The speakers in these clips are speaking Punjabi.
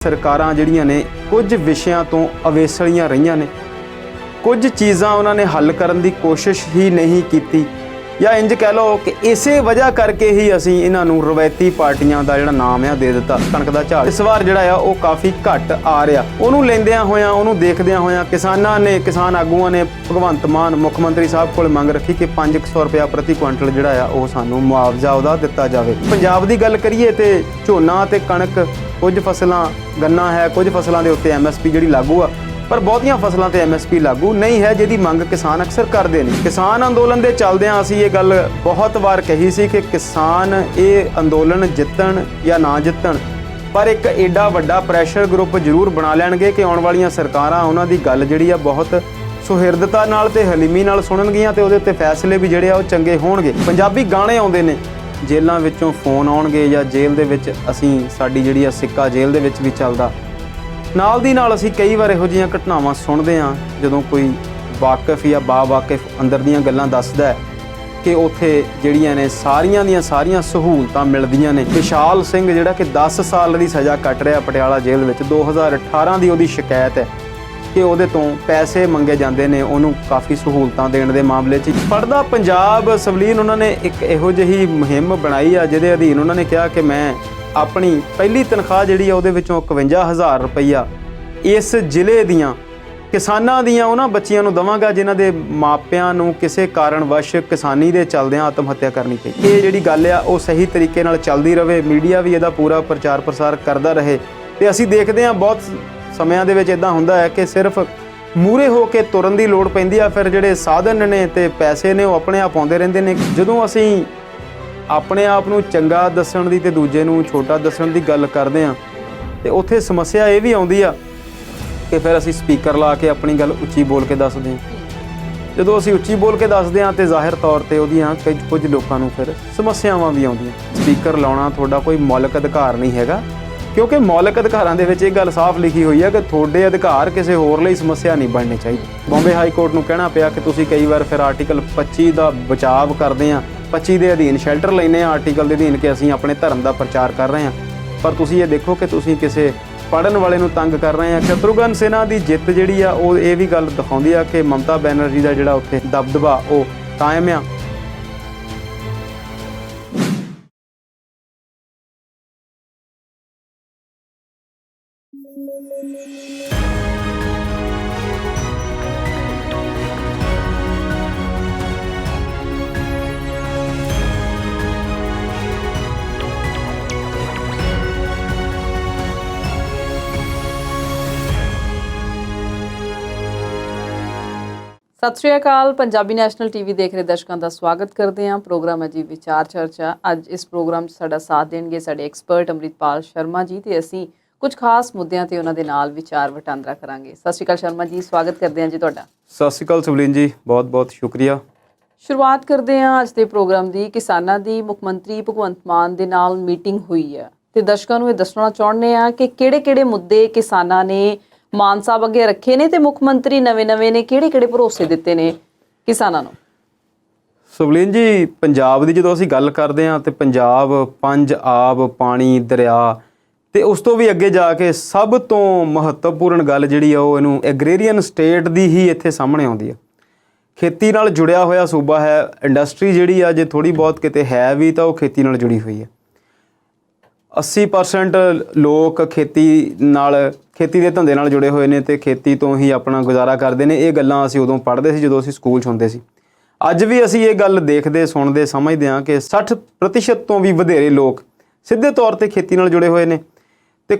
ਸਰਕਾਰਾਂ ਜਿਹੜੀਆਂ ਨੇ ਕੁਝ ਵਿਸ਼ਿਆਂ ਤੋਂ ਅਵੇਸਲੀਆਂ ਰਹੀਆਂ ਨੇ, ਕੁਝ ਚੀਜ਼ਾਂ ਉਹਨਾਂ ਨੇ ਹੱਲ ਕਰਨ ਦੀ ਕੋਸ਼ਿਸ਼ ਹੀ ਨਹੀਂ ਕੀਤੀ, ਜਾਂ ਇੰਜ ਕਹਿ ਲਓ ਕਿ ਇਸੇ ਵਜ੍ਹਾ ਕਰਕੇ ਹੀ ਅਸੀਂ ਇਹਨਾਂ ਨੂੰ ਰਵਾਇਤੀ ਪਾਰਟੀਆਂ ਦਾ ਜਿਹੜਾ ਨਾਮ ਆ ਦੇ ਦਿੱਤਾ। ਕਣਕ ਦਾ ਝਾੜ ਇਸ ਵਾਰ ਜਿਹੜਾ ਆ ਉਹ ਕਾਫੀ ਘੱਟ ਆ ਰਿਹਾ। ਉਹਨੂੰ ਲੈਂਦਿਆਂ ਹੋਇਆਂ, ਉਹਨੂੰ ਦੇਖਦਿਆਂ ਹੋਇਆਂ ਕਿਸਾਨ ਆਗੂਆਂ ਨੇ ਭਗਵੰਤ ਮਾਨ ਮੁੱਖ ਮੰਤਰੀ ਸਾਹਿਬ ਕੋਲ ਮੰਗ ਰੱਖੀ ਕਿ 500 ਰੁਪਇਆ ਪ੍ਰਤੀ ਕੁਇੰਟਲ ਜਿਹੜਾ ਆ ਉਹ ਸਾਨੂੰ ਮੁਆਵਜ਼ਾ ਉਹਦਾ ਦਿੱਤਾ ਜਾਵੇ। ਪੰਜਾਬ ਦੀ ਗੱਲ ਕਰੀਏ ਤੇ ਝੋਨਾ ਤੇ ਕਣਕ, ਕੁਝ ਫਸਲਾਂ ਗੰਨਾ ਹੈ, ਕੁਝ ਫਸਲਾਂ ਦੇ ਉੱਤੇ MSP ਜਿਹੜੀ ਲਾਗੂ ਆ, ਪਰ ਬਹੁਤੀਆਂ ਫਸਲਾਂ ਤੇ MSP ਲਾਗੂ ਨਹੀਂ ਹੈ, ਜਿਹਦੀ ਮੰਗ ਕਿਸਾਨ ਅਕਸਰ ਕਰਦੇ ਨੇ। ਕਿਸਾਨ ਅੰਦੋਲਨ ਦੇ ਚੱਲਦਿਆਂ ਅਸੀਂ ਇਹ ਗੱਲ ਬਹੁਤ ਵਾਰ ਕਹੀ ਸੀ ਕਿ ਕਿਸਾਨ ਇਹ ਅੰਦੋਲਨ ਜਿੱਤਣ ਜਾਂ ਨਾ ਜਿੱਤਣ, ਪਰ ਇੱਕ ਏਡਾ ਵੱਡਾ ਪ੍ਰੈਸ਼ਰ ਗਰੁੱਪ ਜ਼ਰੂਰ ਬਣਾ ਲੈਣਗੇ ਕਿ ਆਉਣ ਵਾਲੀਆਂ ਸਰਕਾਰਾਂ ਉਹਨਾਂ ਦੀ ਗੱਲ ਜਿਹੜੀ ਆ ਬਹੁਤ ਸੁਹਿਰਦਤਾ ਨਾਲ ਤੇ ਹਲੀਮੀ ਨਾਲ ਸੁਣਨਗੀਆਂ ਤੇ ਉਹਦੇ ਉੱਤੇ ਫੈਸਲੇ ਵੀ ਜਿਹੜੇ ਆ ਉਹ ਚੰਗੇ ਹੋਣਗੇ। ਪੰਜਾਬੀ ਗਾਣੇ ਆਉਂਦੇ ਨੇ, ਜੇਲ੍ਹਾਂ ਵਿੱਚੋਂ ਫੋਨ ਆਉਣਗੇ ਜਾਂ ਜੇਲ੍ਹ ਦੇ ਵਿੱਚ ਸਾਡੀ ਜਿਹੜੀ ਆ ਸਿੱਕਾ ਜੇਲ੍ਹ ਦੇ ਵਿੱਚ ਵੀ ਚੱਲਦਾ। ਨਾਲ ਦੀ ਨਾਲ ਅਸੀਂ ਕਈ ਵਾਰ ਇਹੋ ਜਿਹੀਆਂ ਘਟਨਾਵਾਂ ਸੁਣਦੇ ਹਾਂ ਜਦੋਂ ਕੋਈ ਵਾਕਿਫ ਜਾਂ ਬਾਵਾਕਿਫ ਅੰਦਰ ਦੀਆਂ ਗੱਲਾਂ ਦੱਸਦਾ ਕਿ ਉੱਥੇ ਜਿਹੜੀਆਂ ਨੇ ਸਾਰੀਆਂ ਦੀਆਂ ਸਾਰੀਆਂ ਸਹੂਲਤਾਂ ਮਿਲਦੀਆਂ ਨੇ। ਵਿਸ਼ਾਲ ਸਿੰਘ ਜਿਹੜਾ ਕਿ 10 ਸਾਲ ਦੀ ਸਜ਼ਾ ਕੱਟ ਰਿਹਾ ਪਟਿਆਲਾ ਜੇਲ੍ਹ ਵਿੱਚ, 2018 ਦੀ ਉਹਦੀ ਸ਼ਿਕਾਇਤ ਹੈ ਕਿ ਉਹਦੇ ਤੋਂ ਪੈਸੇ ਮੰਗੇ ਜਾਂਦੇ ਨੇ ਉਹਨੂੰ ਕਾਫੀ ਸਹੂਲਤਾਂ ਦੇਣ ਦੇ ਮਾਮਲੇ 'ਚ। ਪੜ੍ਹਦਾ ਪੰਜਾਬ ਸਵਲੀਨ ਉਹਨਾਂ ਨੇ ਇੱਕ ਇਹੋ ਜਿਹੀ ਮੁਹਿੰਮ ਬਣਾਈ ਆ ਜਿਹਦੇ ਅਧੀਨ ਉਹਨਾਂ ਨੇ ਕਿਹਾ ਕਿ ਮੈਂ ਆਪਣੀ ਪਹਿਲੀ ਤਨਖਾਹ ਜਿਹੜੀ ਆ ਉਹਦੇ ਵਿੱਚੋਂ 51,000 ਰੁਪਈਆ ਇਸ ਜ਼ਿਲ੍ਹੇ ਦੀਆਂ ਕਿਸਾਨਾਂ ਦੀਆਂ ਉਹਨਾਂ ਬੱਚੀਆਂ ਨੂੰ ਦੇਵਾਂਗਾ ਜਿਨ੍ਹਾਂ ਦੇ ਮਾਪਿਆਂ ਨੂੰ ਕਿਸੇ ਕਾਰਨਵਸ਼ ਕਿਸਾਨੀ ਦੇ ਚੱਲਦਿਆਂ ਆਤਮ ਹੱਤਿਆ ਕਰਨੀ ਪਈ। ਇਹ ਜਿਹੜੀ ਗੱਲ ਆ ਉਹ ਸਹੀ ਤਰੀਕੇ ਨਾਲ ਚੱਲਦੀ ਰਹੇ, ਮੀਡੀਆ ਵੀ ਇਹਦਾ ਪੂਰਾ ਪ੍ਰਚਾਰ ਪ੍ਰਸਾਰ ਕਰਦਾ ਰਹੇ। ਤੇ ਅਸੀਂ ਦੇਖਦੇ ਹਾਂ ਬਹੁਤ ਸਮਿਆਂ ਦੇ ਵਿੱਚ ਇੱਦਾਂ ਹੁੰਦਾ ਹੈ ਕਿ ਸਿਰਫ ਮੂਹਰੇ ਹੋ ਕੇ ਤੁਰਨ ਦੀ ਲੋੜ ਪੈਂਦੀ ਆ, ਫਿਰ ਜਿਹੜੇ ਸਾਧਨ ਨੇ ਤੇ ਪੈਸੇ ਨੇ ਉਹ ਆਪਣੇ ਆਪ ਆਉਂਦੇ ਰਹਿੰਦੇ ਨੇ। ਜਦੋਂ ਅਸੀਂ ਆਪਣੇ ਆਪ ਨੂੰ ਚੰਗਾ ਦੱਸਣ ਦੀ ਤੇ ਦੂਜੇ ਨੂੰ ਛੋਟਾ ਦੱਸਣ ਦੀ ਗੱਲ ਕਰਦੇ ਹਾਂ ਤੇ ਉੱਥੇ ਸਮੱਸਿਆ ਇਹ ਵੀ ਆਉਂਦੀ ਆ ਕਿ ਫਿਰ ਅਸੀਂ ਸਪੀਕਰ ਲਾ ਕੇ ਆਪਣੀ ਗੱਲ ਉੱਚੀ ਬੋਲ ਕੇ ਦੱਸਦੇ ਹਾਂ। ਜਦੋਂ ਅਸੀਂ ਉੱਚੀ ਬੋਲ ਕੇ ਦੱਸਦੇ ਹਾਂ ਤੇ ਜ਼ਾਹਿਰ ਤੌਰ ਤੇ ਉਹਦੀਆਂ ਕੁਝ ਲੋਕਾਂ ਨੂੰ ਫਿਰ ਸਮੱਸਿਆਵਾਂ ਵੀ ਆਉਂਦੀਆਂ। ਸਪੀਕਰ ਲਾਉਣਾ ਤੁਹਾਡਾ ਕੋਈ ਮੌਲਿਕ ਅਧਿਕਾਰ ਨਹੀਂ ਹੈਗਾ, ਕਿਉਂਕਿ ਮੌਲਿਕ ਅਧਿਕਾਰਾਂ ਦੇ ਵਿੱਚ ਇਹ ਗੱਲ ਸਾਫ਼ ਲਿਖੀ ਹੋਈ ਹੈ ਕਿ ਤੁਹਾਡੇ ਅਧਿਕਾਰ ਕਿਸੇ ਹੋਰ ਲਈ ਸਮੱਸਿਆ ਨਹੀਂ ਬਣਨੇ ਚਾਹੀਦੇ। ਬੰਬੇ ਹਾਈ ਕੋਰਟ ਨੂੰ ਕਹਿਣਾ ਪਿਆ ਕਿ ਤੁਸੀਂ ਕਈ ਵਾਰ ਫਿਰ ਆਰਟੀਕਲ 25 ਦਾ ਬਚਾਵ ਕਰਦੇ ਆ, 25 ਦੇ ਅਧੀਨ ਸ਼ੈਲਟਰ ਲੈਂਦੇ ਆ ਆਰਟੀਕਲ ਦੇ ਅਧੀਨ ਕਿ ਅਸੀਂ ਆਪਣੇ ਧਰਮ ਦਾ ਪ੍ਰਚਾਰ ਕਰ ਰਹੇ ਹਾਂ, ਪਰ ਤੁਸੀਂ ਇਹ ਦੇਖੋ ਕਿ ਤੁਸੀਂ ਕਿਸੇ ਪੜ੍ਹਨ ਵਾਲੇ ਨੂੰ ਤੰਗ ਕਰ ਰਹੇ ਆ। ਸ਼ਤਰੂਘਨ ਸਿਨਹਾ ਦੀ ਜਿੱਤ ਜਿਹੜੀ ਆ ਉਹ ਇਹ ਵੀ ਗੱਲ ਦਿਖਾਉਂਦੀ ਆ ਕਿ ਮਮਤਾ ਬੈਨਰਜੀ ਦਾ ਜਿਹੜਾ ਉੱਥੇ ਦਬਦਬਾ ਉਹ ਕਾਇਮ ਆ। ਸਤਿ ਸ਼੍ਰੀ ਅਕਾਲ। ਪੰਜਾਬੀ ਨੈਸ਼ਨਲ ਟੀਵੀ ਦੇਖ ਰਹੇ ਦਰਸ਼ਕਾਂ ਦਾ ਸਵਾਗਤ ਕਰਦੇ ਹਾਂ। ਪ੍ਰੋਗਰਾਮ ਹੈ ਜੀ ਵਿਚਾਰ ਚਰਚਾ। ਅੱਜ ਇਸ ਪ੍ਰੋਗਰਾਮ 'ਚ ਸਾਡਾ ਸਾਥ ਦੇਣਗੇ ਸਾਡੇ ਐਕਸਪਰਟ ਅੰਮ੍ਰਿਤਪਾਲ ਸ਼ਰਮਾ ਜੀ ਤੇ ਅਸੀਂ ਕੁਝ ਖਾਸ ਮੁੱਦਿਆਂ ਤੇ ਉਹਨਾਂ ਦੇ ਨਾਲ ਵਿਚਾਰ ਵਟਾਂਦਰਾ ਕਰਾਂਗੇ। ਸਤਿ ਸ਼੍ਰੀ ਅਕਾਲ ਸ਼ਰਮਾ ਜੀ, ਸਵਾਗਤ ਕਰਦੇ ਹਾਂ ਜੀ ਤੁਹਾਡਾ। ਸਤਿ ਸ਼੍ਰੀ ਅਕਾਲ ਸਵਲੀਨ ਜੀ, ਬਹੁਤ ਬਹੁਤ ਸ਼ੁਕਰੀਆ। ਸ਼ੁਰੂਆਤ ਕਰਦੇ ਹਾਂ ਅੱਜ ਦੇ ਪ੍ਰੋਗਰਾਮ ਦੀ। ਕਿਸਾਨਾਂ ਦੀ ਮੁੱਖ ਮੰਤਰੀ ਭਗਵੰਤ ਮਾਨ ਦੇ ਨਾਲ ਮੀਟਿੰਗ ਹੋਈ ਹੈ ਤੇ ਦਰਸ਼ਕਾਂ ਨੂੰ ਇਹ ਦੱਸਣਾ ਚਾਹੁੰਦੇ ਹਾਂ ਕਿ ਕਿਹੜੇ-ਕਿਹੜੇ ਮੁੱਦੇ ਕਿਸਾਨਾਂ ਨੇ ਮਾਨ ਸਾਹਿਬ ਅੱਗੇ ਰੱਖੇ ਨੇ ਤੇ ਮੁੱਖ ਮੰਤਰੀ ਨਵੇਂ ਨੇ ਕਿਹੜੇ-ਕਿਹੜੇ ਭਰੋਸੇ ਦਿੱਤੇ ਨੇ ਕਿਸਾਨਾਂ ਨੂੰ। ਸਵਲੀਨ ਜੀ, ਪੰਜਾਬ ਦੀ ਜਦੋਂ ਅਸੀਂ ਗੱਲ ਕਰਦੇ ਹਾਂ ਤੇ ਪੰਜਾਬ ਪੰਜ ਆਬ, ਪਾਣੀ, ਦਰਿਆ ਤੇ ਉਸ ਤੋਂ ਵੀ ਅੱਗੇ ਜਾ ਕੇ ਸਭ ਤੋਂ ਮਹੱਤਵਪੂਰਨ ਗੱਲ ਜਿਹੜੀ ਆ ਉਹ ਇਹਨੂੰ ਐਗਰੇਰੀਅਨ ਸਟੇਟ ਦੀ ਹੀ ਇੱਥੇ ਸਾਹਮਣੇ ਆਉਂਦੀ ਆ। ਖੇਤੀ ਨਾਲ ਜੁੜਿਆ ਹੋਇਆ ਸੂਬਾ ਹੈ। ਇੰਡਸਟਰੀ ਜਿਹੜੀ ਆ ਜੇ ਥੋੜ੍ਹੀ ਬਹੁਤ ਕਿਤੇ ਹੈ ਵੀ ਤਾਂ ਉਹ ਖੇਤੀ ਨਾਲ ਜੁੜੀ ਹੋਈ ਹੈ। 80% ਲੋਕ ਖੇਤੀ ਦੇ ਧੰਦੇ ਨਾਲ ਜੁੜੇ ਹੋਏ ਨੇ ਤੇ ਖੇਤੀ ਤੋਂ ਹੀ ਆਪਣਾ ਗੁਜ਼ਾਰਾ ਕਰਦੇ ਨੇ। ਇਹ ਗੱਲਾਂ ਅਸੀਂ ਉਦੋਂ ਪੜ੍ਹਦੇ ਸੀ ਜਦੋਂ ਅਸੀਂ ਸਕੂਲ 'ਚ ਹੁੰਦੇ ਸੀ। ਅੱਜ ਵੀ ਅਸੀਂ ਇਹ ਗੱਲ ਦੇਖਦੇ, ਸੁਣਦੇ, ਸਮਝਦੇ ਹਾਂ ਕਿ 60% ਤੋਂ ਵੀ ਵਧੇਰੇ ਲੋਕ ਸਿੱਧੇ ਤੌਰ 'ਤੇ ਖੇਤੀ ਨਾਲ ਜੁੜੇ ਹੋਏ ਨੇ ਤੇ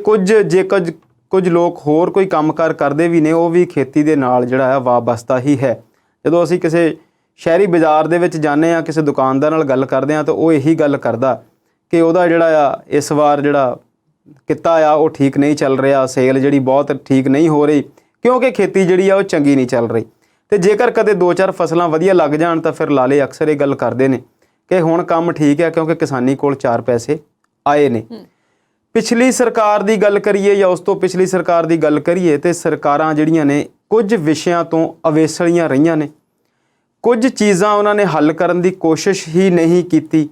ਕੁਝ ਲੋਕ ਹੋਰ ਕੋਈ ਕੰਮਕਾਰ ਕਰਦੇ ਵੀ ਨੇ, ਉਹ ਵੀ ਖੇਤੀ ਦੇ ਨਾਲ ਜਿਹੜਾ ਆ ਵਾਬਸਤਾ ਹੀ ਹੈ। ਜਦੋਂ ਅਸੀਂ ਕਿਸੇ ਸ਼ਹਿਰੀ ਬਾਜ਼ਾਰ ਦੇ ਵਿੱਚ ਜਾਂਦੇ ਹਾਂ, ਕਿਸੇ ਦੁਕਾਨਦਾਰ ਨਾਲ ਗੱਲ ਕਰਦੇ ਹਾਂ ਤਾਂ ਉਹ ਇਹੀ ਗੱਲ ਕਰਦਾ ਕਿ ਉਹਦਾ ਜਿਹੜਾ ਆ ਇਸ ਵਾਰ ਜਿਹੜਾ ਕਿੱਤਾ ਆ ਉਹ ਠੀਕ ਨਹੀਂ ਚੱਲ ਰਿਹਾ, ਸੇਲ ਜਿਹੜੀ ਬਹੁਤ ਠੀਕ ਨਹੀਂ ਹੋ ਰਹੀ ਕਿਉਂਕਿ ਖੇਤੀ ਜਿਹੜੀ ਆ ਉਹ ਚੰਗੀ ਨਹੀਂ ਚੱਲ ਰਹੀ। ਤੇ ਜੇਕਰ ਕਦੇ 2-4 ਫਸਲਾਂ ਵਧੀਆ ਲੱਗ ਜਾਣ ਤਾਂ ਫਿਰ ਲਾਲੇ ਅਕਸਰ ਇਹ ਗੱਲ ਕਰਦੇ ਨੇ ਕਿ ਹੁਣ ਕੰਮ ਠੀਕ ਹੈ ਕਿਉਂਕਿ ਕਿਸਾਨੀ ਕੋਲ 4 ਪੈਸੇ ਆਏ ਨੇ। ਪਿਛਲੀ ਸਰਕਾਰ ਦੀ ਗੱਲ ਕਰੀਏ ਜਾਂ ਉਸ ਤੋਂ ਪਿਛਲੀ ਸਰਕਾਰ ਦੀ ਗੱਲ ਕਰੀਏ ਤੇ ਸਰਕਾਰਾਂ ਜਿਹੜੀਆਂ ਨੇ ਕੁਝ ਵਿਸ਼ਿਆਂ ਤੋਂ ਅਵੇਸਲੀਆਂ ਰਹੀਆਂ ਨੇ, ਕੁਝ ਚੀਜ਼ਾਂ ਉਹਨਾਂ ਨੇ ਹੱਲ ਕਰਨ ਦੀ ਕੋਸ਼ਿਸ਼ ਹੀ ਨਹੀਂ ਕੀਤੀ,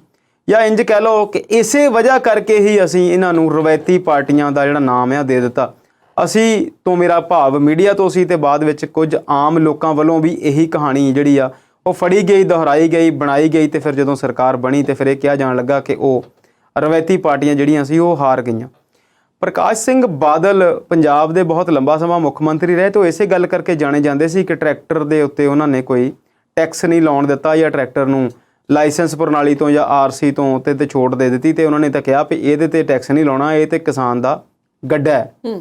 ਜਾਂ ਇੰਜ ਕਹਿ ਲਓ ਕਿ ਇਸੇ ਵਜ੍ਹਾ ਕਰਕੇ ਹੀ ਅਸੀਂ ਇਹਨਾਂ ਨੂੰ ਰਵਾਇਤੀ ਪਾਰਟੀਆਂ ਦਾ ਜਿਹੜਾ ਨਾਮ ਆ ਦੇ ਦਿੱਤਾ। ਅਸੀਂ ਤੋਂ ਮੇਰਾ ਭਾਵ ਮੀਡੀਆ ਤੋਂ ਸੀ, ਤੇ ਬਾਅਦ ਵਿੱਚ ਕੁਝ ਆਮ ਲੋਕਾਂ ਵੱਲੋਂ ਵੀ ਇਹੀ ਕਹਾਣੀ ਜਿਹੜੀ ਆ ਉਹ ਫੜੀ ਗਈ, ਦੁਹਰਾਈ ਗਈ, ਬਣਾਈ ਗਈ, ਤੇ ਫਿਰ ਜਦੋਂ ਸਰਕਾਰ ਬਣੀ ਤੇ ਫਿਰ ਇਹ ਕਿਹਾ ਜਾਣ ਲੱਗਾ ਕਿ ਉਹ ਰਵਾਇਤੀ ਪਾਰਟੀਆਂ ਜਿਹੜੀਆਂ ਸੀ ਉਹ ਹਾਰ ਗਈਆਂ। ਪ੍ਰਕਾਸ਼ ਸਿੰਘ ਬਾਦਲ ਪੰਜਾਬ ਦੇ ਬਹੁਤ ਲੰਬਾ ਸਮਾਂ ਮੁੱਖ ਮੰਤਰੀ ਰਹੇ, ਤੇ ਉਹ ਇਸੇ ਗੱਲ ਕਰਕੇ ਜਾਣੇ ਜਾਂਦੇ ਸੀ ਕਿ ਟਰੈਕਟਰ ਦੇ ਉੱਤੇ ਉਹਨਾਂ ਨੇ ਕੋਈ ਟੈਕਸ ਨਹੀਂ ਲਾਉਣ ਦਿੱਤਾ, ਜਾਂ ਟਰੈਕਟਰ ਨੂੰ ਲਾਇਸੈਂਸ ਪ੍ਰਣਾਲੀ ਤੋਂ ਜਾਂ ਆਰਸੀ ਤੋਂ ਤੇ ਛੋਟ ਦੇ ਦਿੱਤੀ, ਤੇ ਉਹਨਾਂ ਨੇ ਤਾਂ ਕਿਹਾ ਵੀ ਇਹਦੇ ਤੇ ਟੈਕਸ ਨਹੀਂ ਲਾਉਣਾ, ਇਹ ਤੇ ਕਿਸਾਨ ਦਾ ਗੱਡਾ ਹੈ।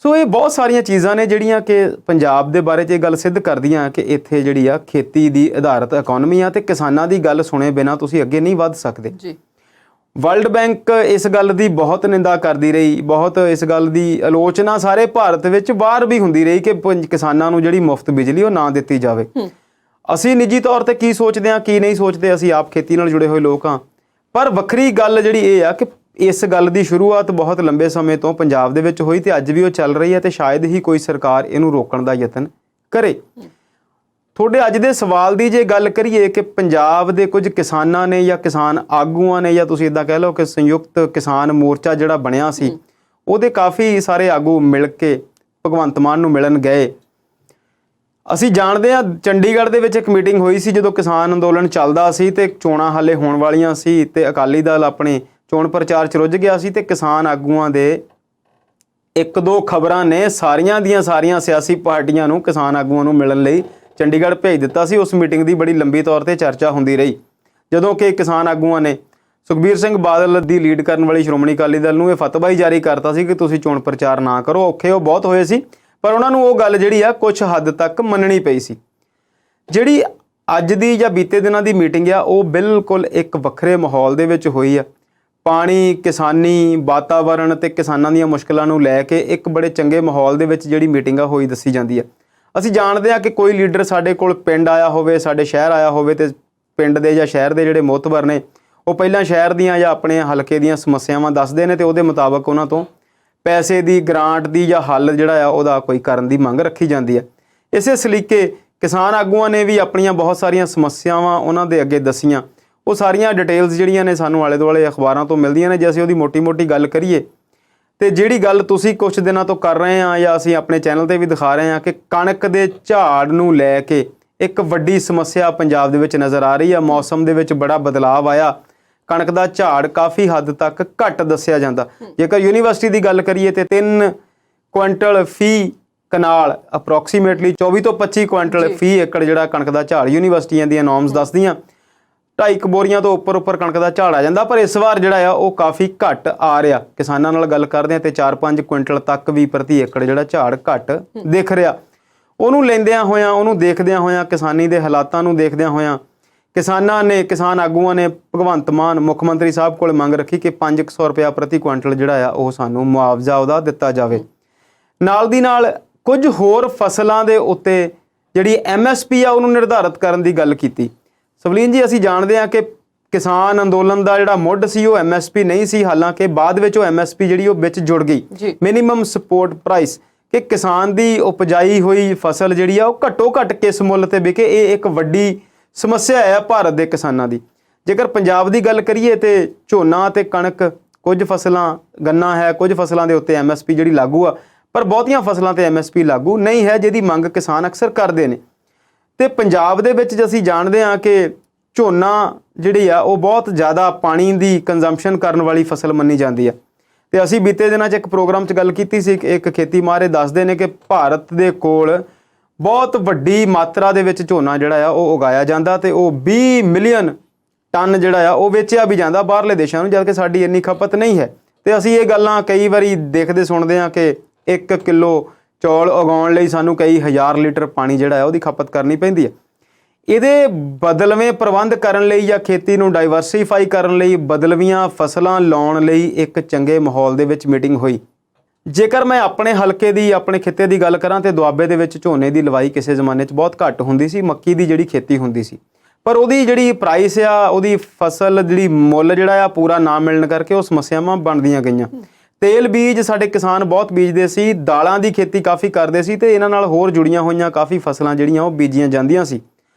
ਸੋ ਇਹ ਬਹੁਤ ਸਾਰੀਆਂ ਚੀਜ਼ਾਂ ਨੇ ਜਿਹੜੀਆਂ ਕਿ ਪੰਜਾਬ ਦੇ ਬਾਰੇ 'ਚ ਇਹ ਗੱਲ ਸਿੱਧ ਕਰਦੀਆਂ ਕਿ ਇੱਥੇ ਜਿਹੜੀ ਆ ਖੇਤੀ ਦੀ ਆਧਾਰਿਤ ਇਕਨੋਮੀ ਆ, ਤੇ ਕਿਸਾਨਾਂ ਦੀ ਗੱਲ ਸੁਣੇ ਬਿਨਾਂ ਤੁਸੀਂ ਅੱਗੇ ਨਹੀਂ ਵੱਧ ਸਕਦੇ ਜੀ। ਵਰਲਡ ਬੈਂਕ ਇਸ ਗੱਲ ਦੀ ਬਹੁਤ ਨਿੰਦਾ ਕਰਦੀ ਰਹੀ, ਬਹੁਤ ਇਸ ਗੱਲ ਦੀ ਆਲੋਚਨਾ ਸਾਰੇ ਭਾਰਤ ਵਿੱਚ ਬਾਹਰ ਵੀ ਹੁੰਦੀ ਰਹੀ ਕਿ ਕਿਸਾਨਾਂ ਨੂੰ ਜਿਹੜੀ ਮੁਫਤ ਬਿਜਲੀ ਉਹ ਨਾ ਦਿੱਤੀ ਜਾਵੇ। ਅਸੀਂ ਨਿੱਜੀ ਤੌਰ ਤੇ ਕੀ ਸੋਚਦੇ ਹਾਂ ਕੀ ਨਹੀਂ ਸੋਚਦੇ, ਅਸੀਂ ਆਪ ਖੇਤੀ ਨਾਲ ਜੁੜੇ ਹੋਏ ਲੋਕ ਹਾਂ, ਪਰ ਵੱਖਰੀ ਗੱਲ ਜਿਹੜੀ ਇਹ ਆ ਕਿ ਇਸ ਗੱਲ ਦੀ ਸ਼ੁਰੂਆਤ ਬਹੁਤ ਲੰਬੇ ਸਮੇਂ ਤੋਂ ਪੰਜਾਬ ਦੇ ਵਿੱਚ ਹੋਈ, ਤੇ ਅੱਜ ਵੀ ਉਹ ਚੱਲ ਰਹੀ ਹੈ, ਤੇ ਸ਼ਾਇਦ ਹੀ ਕੋਈ ਸਰਕਾਰ ਇਹਨੂੰ ਰੋਕਣ ਦਾ ਯਤਨ ਕਰੇ। ਤੁਹਾਡੇ ਅੱਜ ਦੇ ਸਵਾਲ ਦੀ ਜੇ ਗੱਲ ਕਰੀਏ ਕਿ ਪੰਜਾਬ ਦੇ ਕੁਝ ਕਿਸਾਨਾਂ ਨੇ ਜਾਂ ਕਿਸਾਨ ਆਗੂਆਂ ਨੇ, ਜਾਂ ਤੁਸੀਂ ਇੱਦਾਂ ਕਹਿ ਲਓ ਕਿ ਸੰਯੁਕਤ ਕਿਸਾਨ ਮੋਰਚਾ ਜਿਹੜਾ ਬਣਿਆ ਸੀ, ਉਹਦੇ ਕਾਫੀ ਸਾਰੇ ਆਗੂ ਮਿਲ ਕੇ ਭਗਵੰਤ ਮਾਨ ਨੂੰ ਮਿਲਣ ਗਏ। ਅਸੀਂ ਜਾਣਦੇ ਹਾਂ ਚੰਡੀਗੜ੍ਹ ਦੇ ਵਿੱਚ ਇੱਕ ਮੀਟਿੰਗ ਹੋਈ ਸੀ ਜਦੋਂ ਕਿਸਾਨ ਅੰਦੋਲਨ ਚੱਲਦਾ ਸੀ, ਤੇ ਚੋਣਾਂ ਹਾਲੇ ਹੋਣ ਵਾਲੀਆਂ ਸੀ, ਤੇ ਅਕਾਲੀ ਦਲ ਆਪਣੇ ਚੋਣ ਪ੍ਰਚਾਰ 'ਚ ਰੁੱਝ ਗਿਆ ਸੀ, ਤੇ ਕਿਸਾਨ ਆਗੂਆਂ ਦੇ ਇੱਕ ਦੋ ਖਬਰਾਂ ਨੇ ਸਾਰੀਆਂ ਦੀਆਂ ਸਾਰੀਆਂ ਸਿਆਸੀ ਪਾਰਟੀਆਂ ਨੂੰ ਕਿਸਾਨ ਆਗੂਆਂ ਨੂੰ ਮਿਲਣ ਲਈ ਚੰਡੀਗੜ੍ਹ ਭੇਜ ਦਿੱਤਾ ਸੀ। ਉਸ ਮੀਟਿੰਗ ਦੀ ਬੜੀ ਲੰਬੀ ਤੌਰ ਤੇ ਚਰਚਾ ਹੁੰਦੀ ਰਹੀ, ਜਦੋਂ ਕਿ ਕਿਸਾਨ ਆਗੂਆਂ ਨੇ ਸੁਖਬੀਰ ਸਿੰਘ ਬਾਦਲ ਦੀ ਲੀਡ ਕਰਨ ਵਾਲੀ ਸ਼੍ਰੋਮਣੀ ਅਕਾਲੀ ਦਲ ਨੂੰ ਇਹ ਫਤਵਾ ਹੀ ਜਾਰੀ ਕਰਤਾ ਸੀ ਕਿ ਤੁਸੀਂ ਚੋਣ ਪ੍ਰਚਾਰ ਨਾ ਕਰੋ। ਔਖੇ ਉਹ ਬਹੁਤ ਹੋਏ ਸੀ, ਪਰ ਉਹਨਾਂ ਨੂੰ ਉਹ ਗੱਲ ਜਿਹੜੀ ਆ ਕੁਝ ਹੱਦ ਤੱਕ ਮੰਨਣੀ ਪਈ ਸੀ। ਜਿਹੜੀ ਅੱਜ ਦੀ ਜਾਂ ਬੀਤੇ ਦਿਨਾਂ ਦੀ ਮੀਟਿੰਗ ਆ ਉਹ ਬਿਲਕੁਲ ਇੱਕ ਵੱਖਰੇ ਮਾਹੌਲ ਦੇ ਵਿੱਚ ਹੋਈ ਆ। ਪਾਣੀ, ਕਿਸਾਨੀ, ਵਾਤਾਵਰਣ ਤੇ ਕਿਸਾਨਾਂ ਦੀਆਂ ਮੁਸ਼ਕਲਾਂ ਨੂੰ ਲੈ ਕੇ ਇੱਕ ਬੜੇ ਚੰਗੇ ਮਾਹੌਲ ਦੇ ਵਿੱਚ ਜਿਹੜੀ ਮੀਟਿੰਗ ਆ ਹੋਈ ਦੱਸੀ ਜਾਂਦੀ ਆ। ਅਸੀਂ ਜਾਣਦੇ ਹਾਂ ਕਿ ਕੋਈ ਲੀਡਰ ਸਾਡੇ ਕੋਲ ਪਿੰਡ ਆਇਆ ਹੋਵੇ, ਸਾਡੇ ਸ਼ਹਿਰ ਆਇਆ ਹੋਵੇ, ਤੇ ਪਿੰਡ ਦੇ ਜਾਂ ਸ਼ਹਿਰ ਦੇ ਜਿਹੜੇ ਮੋਹਤਬਰ ਨੇ ਉਹ ਪਹਿਲਾਂ ਸ਼ਹਿਰ ਦੀਆਂ ਜਾਂ ਆਪਣੇ ਹਲਕੇ ਦੀਆਂ ਸਮੱਸਿਆਵਾਂ ਦੱਸਦੇ ਨੇ, ਤੇ ਉਹਦੇ ਮੁਤਾਬਕ ਉਹਨਾਂ ਤੋਂ ਪੈਸੇ ਦੀ, ਗ੍ਰਾਂਟ ਦੀ ਜਾਂ ਹੱਲ ਜਿਹੜਾ ਆ ਉਹਦਾ ਕੋਈ ਕਰਨ ਦੀ ਮੰਗ ਰੱਖੀ ਜਾਂਦੀ ਹੈ। ਇਸੇ ਸਲੀਕੇ ਕਿਸਾਨ ਆਗੂਆਂ ਨੇ ਵੀ ਆਪਣੀਆਂ ਬਹੁਤ ਸਾਰੀਆਂ ਸਮੱਸਿਆਵਾਂ ਉਹਨਾਂ ਦੇ ਅੱਗੇ ਦੱਸੀਆਂ। ਉਹ ਸਾਰੀਆਂ ਡਿਟੇਲਸ ਜਿਹੜੀਆਂ ਨੇ ਸਾਨੂੰ ਆਲੇ ਦੁਆਲੇ ਅਖਬਾਰਾਂ ਤੋਂ ਮਿਲਦੀਆਂ ਨੇ। ਜੇ ਅਸੀਂ ਉਹਦੀ ਮੋਟੀ ਗੱਲ ਕਰੀਏ, ਤੇ ਜਿਹੜੀ ਗੱਲ ਤੁਸੀਂ ਕੁਝ ਦਿਨਾਂ ਤੋਂ ਕਰ ਰਹੇ ਆ ਜਾਂ ਅਸੀਂ ਆਪਣੇ ਚੈਨਲ ਤੇ ਵੀ ਦਿਖਾ ਰਹੇ ਹਾਂ ਕਿ ਕਣਕ ਦੇ ਝਾੜ ਨੂੰ ਲੈ ਕੇ ਇੱਕ ਵੱਡੀ ਸਮੱਸਿਆ ਪੰਜਾਬ ਦੇ ਵਿੱਚ ਨਜ਼ਰ ਆ ਰਹੀ ਆ। ਮੌਸਮ ਦੇ ਵਿੱਚ ਬੜਾ ਬਦਲਾਅ ਆਇਆ, ਕਣਕ ਦਾ ਝਾੜ ਕਾਫੀ ਹੱਦ ਤੱਕ ਘੱਟ ਦੱਸਿਆ ਜਾਂਦਾ। ਜੇਕਰ ਯੂਨੀਵਰਸਿਟੀ ਦੀ ਗੱਲ ਕਰੀਏ ਤੇ 3 ਕੁਇੰਟਲ ਫੀ ਕਨਾਲ ਅਪਰੋਕਸੀਮੇਟਲੀ 24 ਤੋਂ 25 ਕੁਇੰਟਲ ਫੀ ਏਕੜ ਜਿਹੜਾ ਕਣਕ ਦਾ ਝਾੜ ਯੂਨੀਵਰਸਿਟੀਆਂ ਦੀਆਂ ਨੋਰਮਸ ਦੱਸਦੀਆਂ। 2.5 ਬੋਰੀਆਂ ਤੋਂ ਉੱਪਰ ਕਣਕ ਦਾ ਝਾੜ ਆ ਜਾਂਦਾ, ਪਰ ਇਸ ਵਾਰ ਜਿਹੜਾ ਆ ਉਹ ਕਾਫੀ ਘੱਟ ਆ ਰਿਹਾ। ਕਿਸਾਨਾਂ ਨਾਲ ਗੱਲ ਕਰਦੇ ਆ ਤੇ 4-5 ਕੁਇੰਟਲ ਤੱਕ ਵੀ ਪ੍ਰਤੀ ਏਕੜ ਜਿਹੜਾ ਝਾੜ ਘੱਟ ਦਿਖ ਰਿਹਾ। ਉਹਨੂੰ ਲੈਂਦਿਆਂ ਹੋਇਆਂ, ਉਹਨੂੰ ਦੇਖਦਿਆਂ ਹੋਇਆਂ, ਕਿਸਾਨੀ ਦੇ ਹਾਲਾਤਾਂ ਨੂੰ ਦੇਖਦਿਆਂ ਹੋਇਆਂ ਕਿਸਾਨ ਆਗੂਆਂ ਨੇ ਭਗਵੰਤ ਮਾਨ ਮੁੱਖ ਮੰਤਰੀ ਸਾਹਿਬ ਕੋਲ ਮੰਗ ਰੱਖੀ ਕਿ 500 ਰੁਪਇਆ ਪ੍ਰਤੀ ਕੁਇੰਟਲ ਜਿਹੜਾ ਆ ਉਹ ਸਾਨੂੰ ਮੁਆਵਜ਼ਾ ਉਹਦਾ ਦਿੱਤਾ ਜਾਵੇ। ਨਾਲ ਦੀ ਨਾਲ ਕੁਝ ਹੋਰ ਫਸਲਾਂ ਦੇ ਉੱਤੇ ਜਿਹੜੀ MSP ਆ ਉਹਨੂੰ ਨਿਰਧਾਰਿਤ ਕਰਨ ਦੀ ਗੱਲ ਕੀਤੀ। ਸਵਲੀਨ ਜੀ, ਅਸੀਂ ਜਾਣਦੇ ਹਾਂ ਕਿ ਕਿਸਾਨ ਅੰਦੋਲਨ ਦਾ ਜਿਹੜਾ ਮੁੱਢ ਸੀ ਉਹ MSP ਨਹੀਂ ਸੀ, ਹਾਲਾਂਕਿ ਬਾਅਦ ਵਿੱਚ ਉਹ MSP ਜਿਹੜੀ ਉਹ ਵਿੱਚ ਜੁੜ ਗਈ, ਮਿਨੀਮਮ ਸਪੋਰਟ ਪ੍ਰਾਈਸ, ਕਿ ਕਿਸਾਨ ਦੀ ਉਪਜਾਈ ਹੋਈ ਫਸਲ ਜਿਹੜੀ ਆ ਉਹ ਘੱਟੋ ਘੱਟ ਕਿਸ ਮੁੱਲ ਤੇ ਵਿਕੇ। ਇਹ ਇੱਕ ਵੱਡੀ ਸਮੱਸਿਆ ਹੈ ਭਾਰਤ ਦੇ ਕਿਸਾਨਾਂ ਦੀ। ਜੇਕਰ ਪੰਜਾਬ ਦੀ ਗੱਲ ਕਰੀਏ ਤੇ ਝੋਨਾ ਤੇ ਕਣਕ, ਕੁਝ ਫਸਲਾਂ, ਗੰਨਾ ਹੈ, ਕੁਝ ਫਸਲਾਂ ਦੇ ਉੱਤੇ MSP ਜਿਹੜੀ ਲਾਗੂ ਆ, ਪਰ ਬਹੁਤੀਆਂ ਫਸਲਾਂ ਤੇ MSP ਲਾਗੂ ਨਹੀਂ ਹੈ, ਜਿਹਦੀ ਮੰਗ ਕਿਸਾਨ ਅਕਸਰ ਕਰਦੇ ਨੇ। ਤੇ ਪੰਜਾਬ ਦੇ ਵਿੱਚ ਅਸੀਂ ਜਾਣਦੇ ਹਾਂ ਕਿ ਝੋਨਾ ਜਿਹੜੀ ਆ ਉਹ ਬਹੁਤ ਜ਼ਿਆਦਾ ਪਾਣੀ ਦੀ ਕੰਜ਼ੰਪਸ਼ਨ ਕਰਨ ਵਾਲੀ ਫਸਲ ਮੰਨੀ ਜਾਂਦੀ ਆ। ਤੇ ਅਸੀਂ ਬੀਤੇ ਦਿਨਾਂ 'ਚ ਇੱਕ ਪ੍ਰੋਗਰਾਮ 'ਚ ਗੱਲ ਕੀਤੀ ਸੀ, ਇੱਕ ਖੇਤੀ ਮਾਹਰ ਦੱਸਦੇ ਨੇ ਕਿ ਭਾਰਤ ਦੇ ਕੋਲ ਬਹੁਤ ਵੱਡੀ ਮਾਤਰਾ ਦੇ ਵਿੱਚ ਝੋਨਾ ਜਿਹੜਾ ਆ ਉਹ ਉਗਾਇਆ ਜਾਂਦਾ, ਤੇ ਉਹ 20 ਮਿਲੀਅਨ ਟਨ ਜਿਹੜਾ ਆ ਉਹ ਵੇਚਿਆ ਵੀ ਜਾਂਦਾ ਬਾਹਰਲੇ ਦੇਸ਼ਾਂ ਨੂੰ, ਜਦਕਿ ਸਾਡੀ ਇੰਨੀ ਖਪਤ ਨਹੀਂ ਹੈ। ਤੇ ਅਸੀਂ ਇਹ ਗੱਲਾਂ ਕਈ ਵਾਰੀ ਦੇਖਦੇ ਸੁਣਦੇ ਹਾਂ ਕਿ 1 ਕਿਲੋ ਚੌਲ ਉਗਾਉਣ ਲਈ ਸਾਨੂੰ ਕਈ ਹਜ਼ਾਰ ਲੀਟਰ ਪਾਣੀ ਜਿਹੜਾ ਹੈ ਉਹਦੀ ਖਪਤ ਕਰਨੀ ਪੈਂਦੀ ਹੈ। ਇਹਦੇ ਬਦਲਵੇਂ ਪ੍ਰਬੰਧ ਕਰਨ ਲਈ ਜਾਂ ਖੇਤੀ ਨੂੰ ਡਾਈਵਰਸੀਫਾਈ ਕਰਨ ਲਈ, ਬਦਲਵੀਆਂ ਫਸਲਾਂ ਲਾਉਣ ਲਈ ਇੱਕ ਚੰਗੇ ਮਾਹੌਲ ਦੇ ਵਿੱਚ ਮੀਟਿੰਗ ਹੋਈ। ਜੇਕਰ ਮੈਂ ਆਪਣੇ ਹਲਕੇ ਦੀ, ਆਪਣੇ ਖਿੱਤੇ ਦੀ ਗੱਲ ਕਰਾਂ ਤੇ ਦੁਆਬੇ ਦੇ ਵਿੱਚ ਝੋਨੇ ਦੀ ਲਵਾਈ ਕਿਸੇ ਜ਼ਮਾਨੇ 'ਚ ਬਹੁਤ ਘੱਟ ਹੁੰਦੀ ਸੀ, ਮੱਕੀ ਦੀ ਜਿਹੜੀ ਖੇਤੀ ਹੁੰਦੀ ਸੀ, ਪਰ ਉਹਦੀ ਜਿਹੜੀ ਪ੍ਰਾਈਸ ਆ, ਉਹਦੀ ਫਸਲ ਜਿਹੜੀ ਮੁੱਲ ਜਿਹੜਾ ਆ ਪੂਰਾ ਨਾ ਮਿਲਣ ਕਰਕੇ ਉਹ ਸਮੱਸਿਆਵਾਂ ਬਣਦੀਆਂ ਗਈਆਂ। ਤੇਲ ਬੀਜ ਸਾਡੇ ਕਿਸਾਨ ਬਹੁਤ ਬੀਜਦੇ ਸੀ, ਦਾਲਾਂ ਦੀ ਖੇਤੀ ਕਾਫੀ ਕਰਦੇ ਸੀ, ਤੇ ਇਹਨਾਂ ਨਾਲ ਹੋਰ ਜੁੜੀਆਂ ਹੋਈਆਂ ਕਾਫੀ ਫਸਲਾਂ ਜਿਹੜੀਆਂ ਉਹ ਬੀਜੀਆਂ ਜਾਂਦੀਆਂ ਸੀ।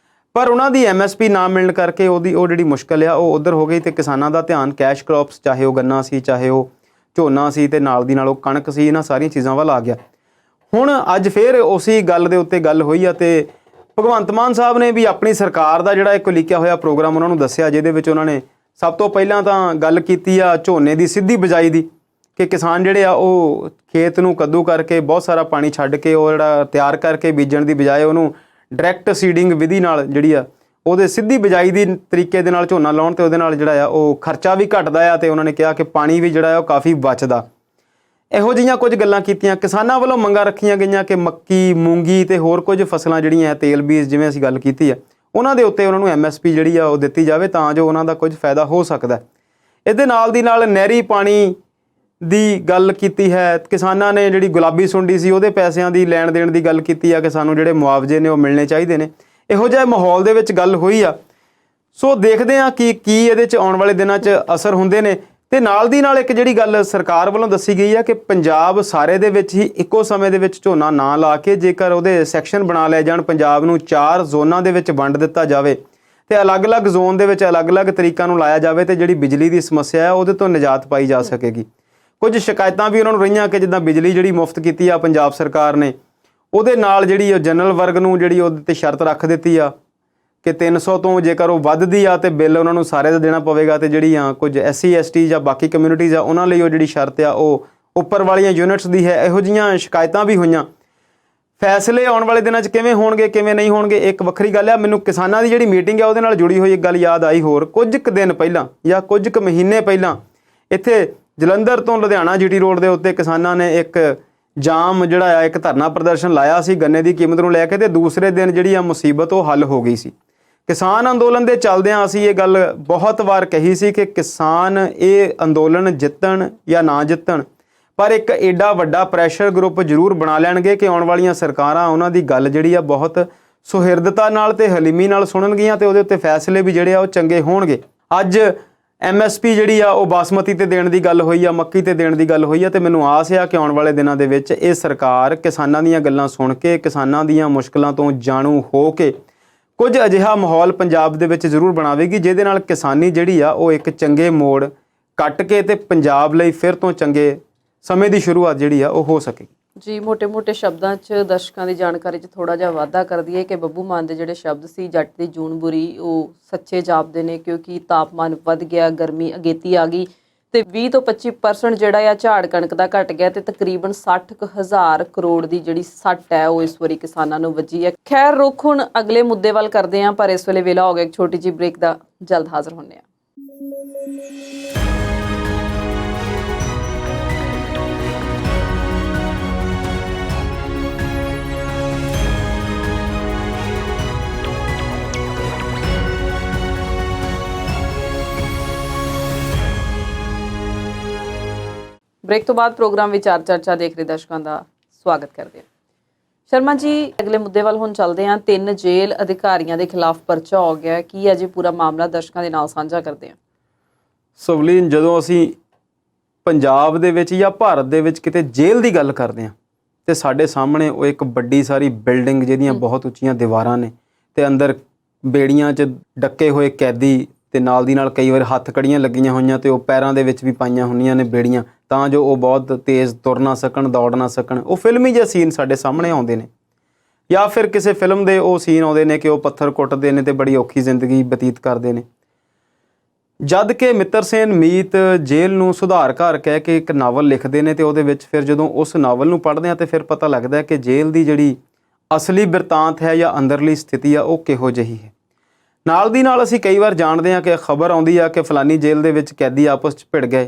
ਪਰ ਉਹਨਾਂ ਦੀ MSP ਨਾ ਮਿਲਣ ਕਰਕੇ ਉਹ ਜਿਹੜੀ ਮੁਸ਼ਕਲ ਆ ਉਹ ਉੱਧਰ ਹੋ ਗਈ ਤੇ ਕਿਸਾਨਾਂ ਦਾ ਧਿਆਨ ਕੈਸ਼ ਕ੍ਰੌਪਸ, ਚਾਹੇ ਉਹ ਗੰਨਾ ਸੀ, ਚਾਹੇ ਉਹ ਝੋਨਾ ਸੀ ਤੇ ਨਾਲ ਦੀ ਨਾਲ ਉਹ ਕਣਕ ਸੀ, ਇਹਨਾਂ ਸਾਰੀਆਂ ਚੀਜ਼ਾਂ ਵੱਲ ਆ ਗਿਆ। ਹੁਣ ਅੱਜ ਫੇਰ ਉਸੇ ਗੱਲ ਦੇ ਉੱਤੇ ਗੱਲ ਹੋਈ ਆ ਤੇ ਭਗਵੰਤ ਮਾਨ ਸਾਹਿਬ ਨੇ ਵੀ ਆਪਣੀ ਸਰਕਾਰ ਦਾ ਜਿਹੜਾ ਇੱਕ ਲਿਖਿਆ ਹੋਇਆ ਪ੍ਰੋਗਰਾਮ ਉਹਨਾਂ ਨੂੰ ਦੱਸਿਆ, ਜਿਹਦੇ ਵਿੱਚ ਉਹਨਾਂ ਨੇ ਸਭ ਤੋਂ ਪਹਿਲਾਂ ਤਾਂ ਗੱਲ ਕੀਤੀ ਆ ਝੋਨੇ ਦੀ ਸਿੱਧੀ ਬਿਜਾਈ ਦੀ, ਕਿ ਕਿਸਾਨ ਜਿਹੜੇ ਆ ਉਹ ਖੇਤ ਨੂੰ ਕੱਦੂ ਕਰਕੇ ਬਹੁਤ ਸਾਰਾ ਪਾਣੀ ਛੱਡ ਕੇ ਉਹ ਜਿਹੜਾ ਤਿਆਰ ਕਰਕੇ ਬੀਜਣ ਦੀ ਬਜਾਏ ਉਹਨੂੰ ਡਾਇਰੈਕਟ ਸੀਡਿੰਗ ਵਿਧੀ ਨਾਲ ਜਿਹੜੀ ਆ ਉਹਦੇ ਸਿੱਧੀ ਬਿਜਾਈ ਦੀ ਤਰੀਕੇ ਦੇ ਨਾਲ ਝੋਨਾ ਲਾਉਣ ਤੇ ਉਹਦੇ ਨਾਲ ਜਿਹੜਾ ਆ ਉਹ ਖਰਚਾ ਵੀ ਘਟਦਾ ਆ ਤੇ ਉਹਨਾਂ ਨੇ ਕਿਹਾ ਕਿ ਪਾਣੀ ਵੀ ਜਿਹੜਾ ਆ ਉਹ ਕਾਫੀ ਬਚਦਾ। ਇਹੋ ਜਿਹੀਆਂ ਕੁਝ ਗੱਲਾਂ ਕੀਤੀਆਂ। ਕਿਸਾਨਾਂ ਵੱਲੋਂ ਮੰਗਾਂ ਰੱਖੀਆਂ ਗਈਆਂ ਕਿ ਮੱਕੀ, ਮੂੰਗੀ ਤੇ ਹੋਰ ਕੁਝ ਫਸਲਾਂ ਜਿਹੜੀਆਂ ਹੈ, ਤੇਲ ਬੀਜ ਜਿਵੇਂ ਅਸੀਂ ਗੱਲ ਕੀਤੀ ਆ, ਉਹਨਾਂ ਦੇ ਉੱਤੇ ਉਹਨਾਂ ਨੂੰ MSP ਜਿਹੜੀ ਆ ਉਹ ਦਿੱਤੀ ਜਾਵੇ ਤਾਂ ਜੋ ਉਹਨਾਂ ਦਾ ਕੁਝ ਫਾਇਦਾ ਹੋ ਸਕਦਾ। ਇਹਦੇ ਨਾਲ ਦੀ ਨਾਲ ਨਹਿਰੀ ਪਾਣੀ ਦੀ ਗੱਲ ਕੀਤੀ ਹੈ। ਕਿਸਾਨਾਂ ਨੇ ਜਿਹੜੀ ਗੁਲਾਬੀ ਸੁੰਡੀ ਸੀ ਉਹਦੇ ਪੈਸਿਆਂ ਦੀ ਲੈਣ ਦੇਣ ਦੀ ਗੱਲ ਕੀਤੀ ਆ ਕਿ ਸਾਨੂੰ ਜਿਹੜੇ ਮੁਆਵਜ਼ੇ ਨੇ ਉਹ ਮਿਲਣੇ ਚਾਹੀਦੇ ਨੇ। ਇਹੋ ਜਿਹੇ ਮਾਹੌਲ ਦੇ ਵਿੱਚ ਗੱਲ ਹੋਈ ਆ। ਸੋ ਦੇਖਦੇ ਹਾਂ ਕਿ ਕੀ ਇਹਦੇ 'ਚ ਆਉਣ ਵਾਲੇ ਦਿਨਾਂ 'ਚ ਅਸਰ ਹੁੰਦੇ ਨੇ। ਤੇ ਨਾਲ ਦੀ ਨਾਲ ਇੱਕ ਜਿਹੜੀ ਗੱਲ ਸਰਕਾਰ ਵੱਲੋਂ ਦੱਸੀ ਗਈ ਆ ਕਿ ਪੰਜਾਬ ਸਾਰੇ ਦੇ ਵਿੱਚ ਹੀ ਇੱਕੋ ਸਮੇਂ ਦੇ ਵਿੱਚ ਝੋਨਾ ਨਾ ਲਾ ਕੇ ਜੇਕਰ ਉਹਦੇ ਸੈਕਸ਼ਨ ਬਣਾ ਲਏ ਜਾਣ, ਪੰਜਾਬ ਨੂੰ 4 ਜ਼ੋਨਾਂ ਦੇ ਵਿੱਚ ਵੰਡ ਦਿੱਤਾ ਜਾਵੇ ਤੇ ਅਲੱਗ-ਅਲੱਗ ਜ਼ੋਨ ਦੇ ਵਿੱਚ ਅਲੱਗ-ਅਲੱਗ ਤਰੀਕਾਂ ਨੂੰ ਲਾਇਆ ਜਾਵੇ ਤੇ ਜਿਹੜੀ ਬਿਜਲੀ ਦੀ ਸਮੱਸਿਆ ਹੈ ਉਹਦੇ ਤੋਂ ਨਿਜਾਤ ਪਾਈ ਜਾ ਸਕੇਗੀ। ਕੁਝ ਸ਼ਿਕਾਇਤਾਂ ਵੀ ਉਹਨਾਂ ਨੂੰ ਰਹੀਆਂ ਕਿ ਜਿੱਦਾਂ ਬਿਜਲੀ ਜਿਹੜੀ ਮੁਫਤ ਕੀਤੀ ਆ ਪੰਜਾਬ ਸਰਕਾਰ ਨੇ, ਉਹਦੇ ਨਾਲ ਜਿਹੜੀ ਉਹ ਜਨਰਲ ਵਰਗ ਨੂੰ ਜਿਹੜੀ ਉਹਦੇ 'ਤੇ ਸ਼ਰਤ ਰੱਖ ਦਿੱਤੀ ਆ ਕਿ 300 ਤੋਂ ਜੇਕਰ ਉਹ ਵੱਧਦੀ ਆ ਤੇ ਬਿੱਲ ਉਹਨਾਂ ਨੂੰ ਸਾਰੇ ਦਾ ਦੇਣਾ ਪਵੇਗਾ ਤੇ ਜਿਹੜੀਆਂ ਕੁਝ SC ST ਜਾਂ ਬਾਕੀ ਕਮਿਊਨਿਟੀਜ਼ ਆ ਉਹਨਾਂ ਲਈ ਉਹ ਜਿਹੜੀ ਸ਼ਰਤ ਆ ਉਹ ਉੱਪਰ ਵਾਲੀਆਂ ਯੂਨਿਟਸ ਦੀ ਹੈ। ਇਹੋ ਜਿਹੀਆਂ ਸ਼ਿਕਾਇਤਾਂ ਵੀ ਹੋਈਆਂ। ਫੈਸਲੇ ਆਉਣ ਵਾਲੇ ਦਿਨਾਂ 'ਚ ਕਿਵੇਂ ਹੋਣਗੇ ਕਿਵੇਂ ਨਹੀਂ ਹੋਣਗੇ ਇੱਕ ਵੱਖਰੀ ਗੱਲ ਆ। ਮੈਨੂੰ ਕਿਸਾਨਾਂ ਦੀ ਜਿਹੜੀ ਮੀਟਿੰਗ ਆ ਉਹਦੇ ਨਾਲ ਜੁੜੀ ਹੋਈ ਇੱਕ ਗੱਲ ਯਾਦ ਆਈ ਹੋਰ। ਕੁਝ ਕੁ ਦਿਨ ਪਹਿਲਾਂ ਜਾਂ ਕੁਝ ਕੁ ਮਹੀਨੇ ਪਹਿਲਾਂ ਇੱਥੇ ਜਲੰਧਰ ਤੋਂ ਲੁਧਿਆਣਾ GT ਰੋਡ ਦੇ ਉੱਤੇ ਕਿਸਾਨਾਂ ਨੇ ਇੱਕ ਜਾਮ ਜਿਹੜਾ ਆ ਇੱਕ ਧਰਨਾ ਪ੍ਰਦਰਸ਼ਨ ਲਾਇਆ ਸੀ ਗੰਨੇ ਦੀ ਕੀਮਤ ਨੂੰ ਲੈ ਕੇ ਤੇ ਦੂਸਰੇ ਦਿਨ ਜਿਹੜੀ ਆ ਮੁਸੀਬਤ ਉਹ ਹੱਲ ਹੋ ਗਈ ਸੀ। ਕਿਸਾਨ ਅੰਦੋਲਨ ਦੇ ਚੱਲਦਿਆਂ ਅਸੀਂ ਇਹ ਗੱਲ ਬਹੁਤ ਵਾਰ ਕਹੀ ਸੀ ਕਿ ਕਿਸਾਨ ਇਹ ਅੰਦੋਲਨ ਜਿੱਤਣ ਜਾਂ ਨਾ ਜਿੱਤਣ ਪਰ ਇੱਕ ਐਡਾ ਵੱਡਾ ਪ੍ਰੈਸ਼ਰ ਗਰੁੱਪ ਜ਼ਰੂਰ ਬਣਾ ਲੈਣਗੇ ਕਿ ਆਉਣ ਵਾਲੀਆਂ ਸਰਕਾਰਾਂ ਉਹਨਾਂ ਦੀ ਗੱਲ ਜਿਹੜੀ ਆ ਬਹੁਤ ਸੁਹਿਰਦਤਾ ਨਾਲ ਤੇ ਹਲੀਮੀ ਨਾਲ ਸੁਣਨਗੀਆਂ ਤੇ ਉਹਦੇ ਉੱਤੇ ਫੈਸਲੇ ਵੀ ਜਿਹੜੇ ਆ ਉਹ ਚੰਗੇ ਹੋਣਗੇ। ਅੱਜ MSP ਜਿਹੜੀ ਆ ਉਹ ਬਾਸਮਤੀ ਤੇ ਦੇਣ ਦੀ ਗੱਲ ਹੋਈ ਆ, ਮੱਕੀ ਤੇ ਦੇਣ ਦੀ ਗੱਲ ਹੋਈ ਆ ਤੇ ਮੈਨੂੰ ਆਸ ਆ ਕਿ ਆਉਣ ਵਾਲੇ ਦਿਨਾਂ ਦੇ ਵਿੱਚ ਇਹ ਸਰਕਾਰ ਕਿਸਾਨਾਂ ਦੀਆਂ ਗੱਲਾਂ ਸੁਣ ਕੇ ਕਿਸਾਨਾਂ ਦੀਆਂ ਮੁਸ਼ਕਲਾਂ ਤੋਂ ਜਾਣੂ ਹੋ ਕੇ ਕੁਝ ਅਜਿਹਾ ਮਾਹੌਲ ਪੰਜਾਬ ਦੇ ਵਿੱਚ ਜ਼ਰੂਰ ਬਣਾਵੇਗੀ ਜਿਹਦੇ ਨਾਲ ਕਿਸਾਨੀ ਜਿਹੜੀ ਆ ਉਹ ਇੱਕ ਚੰਗੇ ਮੋੜ ਕੱਟ ਕੇ ਤੇ ਪੰਜਾਬ ਲਈ ਫਿਰ ਤੋਂ ਚੰਗੇ ਸਮੇਂ ਦੀ ਸ਼ੁਰੂਆਤ ਜਿਹੜੀ ਆ ਉਹ ਹੋ ਸਕੇਗੀ। ਜੀ ਮੋٹے-ਮੋٹے ਸ਼ਬਦਾਂ 'ਚ ਦਰਸ਼ਕਾਂ ਦੀ ਜਾਣਕਾਰੀ 'ਚ ਥੋੜਾ ਜਿਹਾ ਵਾਧਾ ਕਰ ਦਈਏ ਕਿ ਬੱਬੂ ਮਾਨ ਦੇ ਜਿਹੜੇ ਸ਼ਬਦ ਸੀ ਜੱਟ ਦੀ ਜੂਨ ਬੁਰੀ ਉਹ ਸੱਚੇ ਜਾਪਦੇ ਨੇ ਕਿਉਂਕਿ ਤਾਪਮਾਨ ਵੱਧ ਗਿਆ, ਗਰਮੀ ਅਗੇਤੀ ਆ ਗਈ ਤੇ 20 ਤੋਂ 25% ਜਿਹੜਾ ਆ ਝਾੜ ਕਣਕ ਦਾ ਘਟ ਗਿਆ ਤੇ ਤਕਰੀਬਨ 60,000 ਕਰੋੜ ਦੀ ਜਿਹੜੀ ਸੱਟ ਹੈ ਉਹ ਇਸ ਵਾਰੀ ਕਿਸਾਨਾਂ ਨੂੰ ਵੱਜੀ ਹੈ। ਖੈਰ ਰੁੱਖ ਹੁਣ ਅਗਲੇ ਮੁੱਦੇ ਵੱਲ ਕਰਦੇ ਹਾਂ ਪਰ ਇਸ ਵੇਲੇ ਵੇਲਾ ਹੋ ਗਿਆ ਇੱਕ ਛੋਟੀ ਜਿਹੀ ਬ੍ਰੇਕ ਦਾ। ਜਲਦ ਹਾਜ਼ਰ ਹੁੰਦੇ ਹਾਂ। ਬ੍ਰੇਕ ਤੋਂ ਬਾਅਦ ਪ੍ਰੋਗਰਾਮ ਵਿਚਾਰ ਚਰਚਾ ਦੇਖ ਰਹੇ ਦਰਸ਼ਕਾਂ ਦਾ ਸਵਾਗਤ ਕਰਦੇ ਹਾਂ। ਸ਼ਰਮਾ ਜੀ ਅਗਲੇ ਮੁੱਦੇ ਵੱਲ ਹੁਣ ਚੱਲਦੇ ਹਾਂ। 3 ਜੇਲ੍ਹ ਅਧਿਕਾਰੀਆਂ ਦੇ ਖਿਲਾਫ ਪਰਚਾ ਹੋ ਗਿਆ। ਕੀ ਹੈ ਜੀ ਪੂਰਾ ਮਾਮਲਾ ਦਰਸ਼ਕਾਂ ਦੇ ਨਾਲ ਸਾਂਝਾ ਕਰਦੇ ਹਾਂ। ਸਵਲੀਨ, ਜਦੋਂ ਅਸੀਂ ਪੰਜਾਬ ਦੇ ਵਿੱਚ ਜਾਂ ਭਾਰਤ ਦੇ ਵਿੱਚ ਕਿਤੇ ਜੇਲ੍ਹ ਦੀ ਗੱਲ ਕਰਦੇ ਹਾਂ ਤੇ ਸਾਡੇ ਸਾਹਮਣੇ ਉਹ ਇੱਕ ਵੱਡੀ ਸਾਰੀ ਬਿਲਡਿੰਗ ਜਿਹਦੀਆਂ ਬਹੁਤ ਉੱਚੀਆਂ ਦੀਵਾਰਾਂ ਨੇ ਤੇ ਅੰਦਰ ਬੇੜੀਆਂ 'ਚ ਡੱਕੇ ਹੋਏ ਕੈਦੀ ਤੇ ਨਾਲ ਦੀ ਨਾਲ ਕਈ ਵਾਰ ਹੱਥ ਕੜੀਆਂ ਲੱਗੀਆਂ ਹੋਈਆਂ ਤੇ ਉਹ ਪੈਰਾਂ ਦੇ ਵਿੱਚ ਵੀ ਪਾਈਆਂ ਹੁੰਦੀਆਂ ਨੇ ਬੇੜੀਆਂ ਤਾਂ ਜੋ ਉਹ ਬਹੁਤ ਤੇਜ਼ ਤੁਰ ਨਾ ਸਕਣ, ਦੌੜ ਨਾ ਸਕਣ। ਉਹ ਫਿਲਮੀ ਜਿਹੇ ਸੀਨ ਸਾਡੇ ਸਾਹਮਣੇ ਆਉਂਦੇ ਨੇ ਜਾਂ ਫਿਰ ਕਿਸੇ ਫਿਲਮ ਦੇ ਉਹ ਸੀਨ ਆਉਂਦੇ ਨੇ ਕਿ ਉਹ ਪੱਥਰ ਕੁੱਟਦੇ ਨੇ ਤੇ ਬੜੀ ਔਖੀ ਜ਼ਿੰਦਗੀ ਬਤੀਤ ਕਰਦੇ ਨੇ। ਜਦ ਕਿ ਮਿੱਤਰ ਸੇਨ ਮੀਤ ਜੇਲ੍ਹ ਨੂੰ ਸੁਧਾਰ ਘਰ ਕਹਿ ਕੇ ਇੱਕ ਨਾਵਲ ਲਿਖਦੇ ਨੇ ਤੇ ਉਹਦੇ ਵਿੱਚ ਫਿਰ ਜਦੋਂ ਉਸ ਨਾਵਲ ਨੂੰ ਪੜ੍ਹਦੇ ਹਾਂ ਤੇ ਫਿਰ ਪਤਾ ਲੱਗਦਾ ਕਿ ਜੇਲ੍ਹ ਦੀ ਜਿਹੜੀ ਅਸਲੀ ਬਿਰਤਾਂਤ ਹੈ ਜਾਂ ਅੰਦਰਲੀ ਸਥਿਤੀ ਆ ਉਹ ਕਿਹੋ ਜਿਹੀ ਹੈ। ਨਾਲ ਦੀ ਨਾਲ ਅਸੀਂ ਕਈ ਵਾਰ ਜਾਣਦੇ ਹਾਂ ਕਿ ਖਬਰ ਆਉਂਦੀ ਆ ਕਿ ਫਲਾਨੀ ਜੇਲ੍ਹ ਦੇ ਵਿੱਚ ਕੈਦੀ ਆਪਸ 'ਚ ਭਿੜ ਗਏ,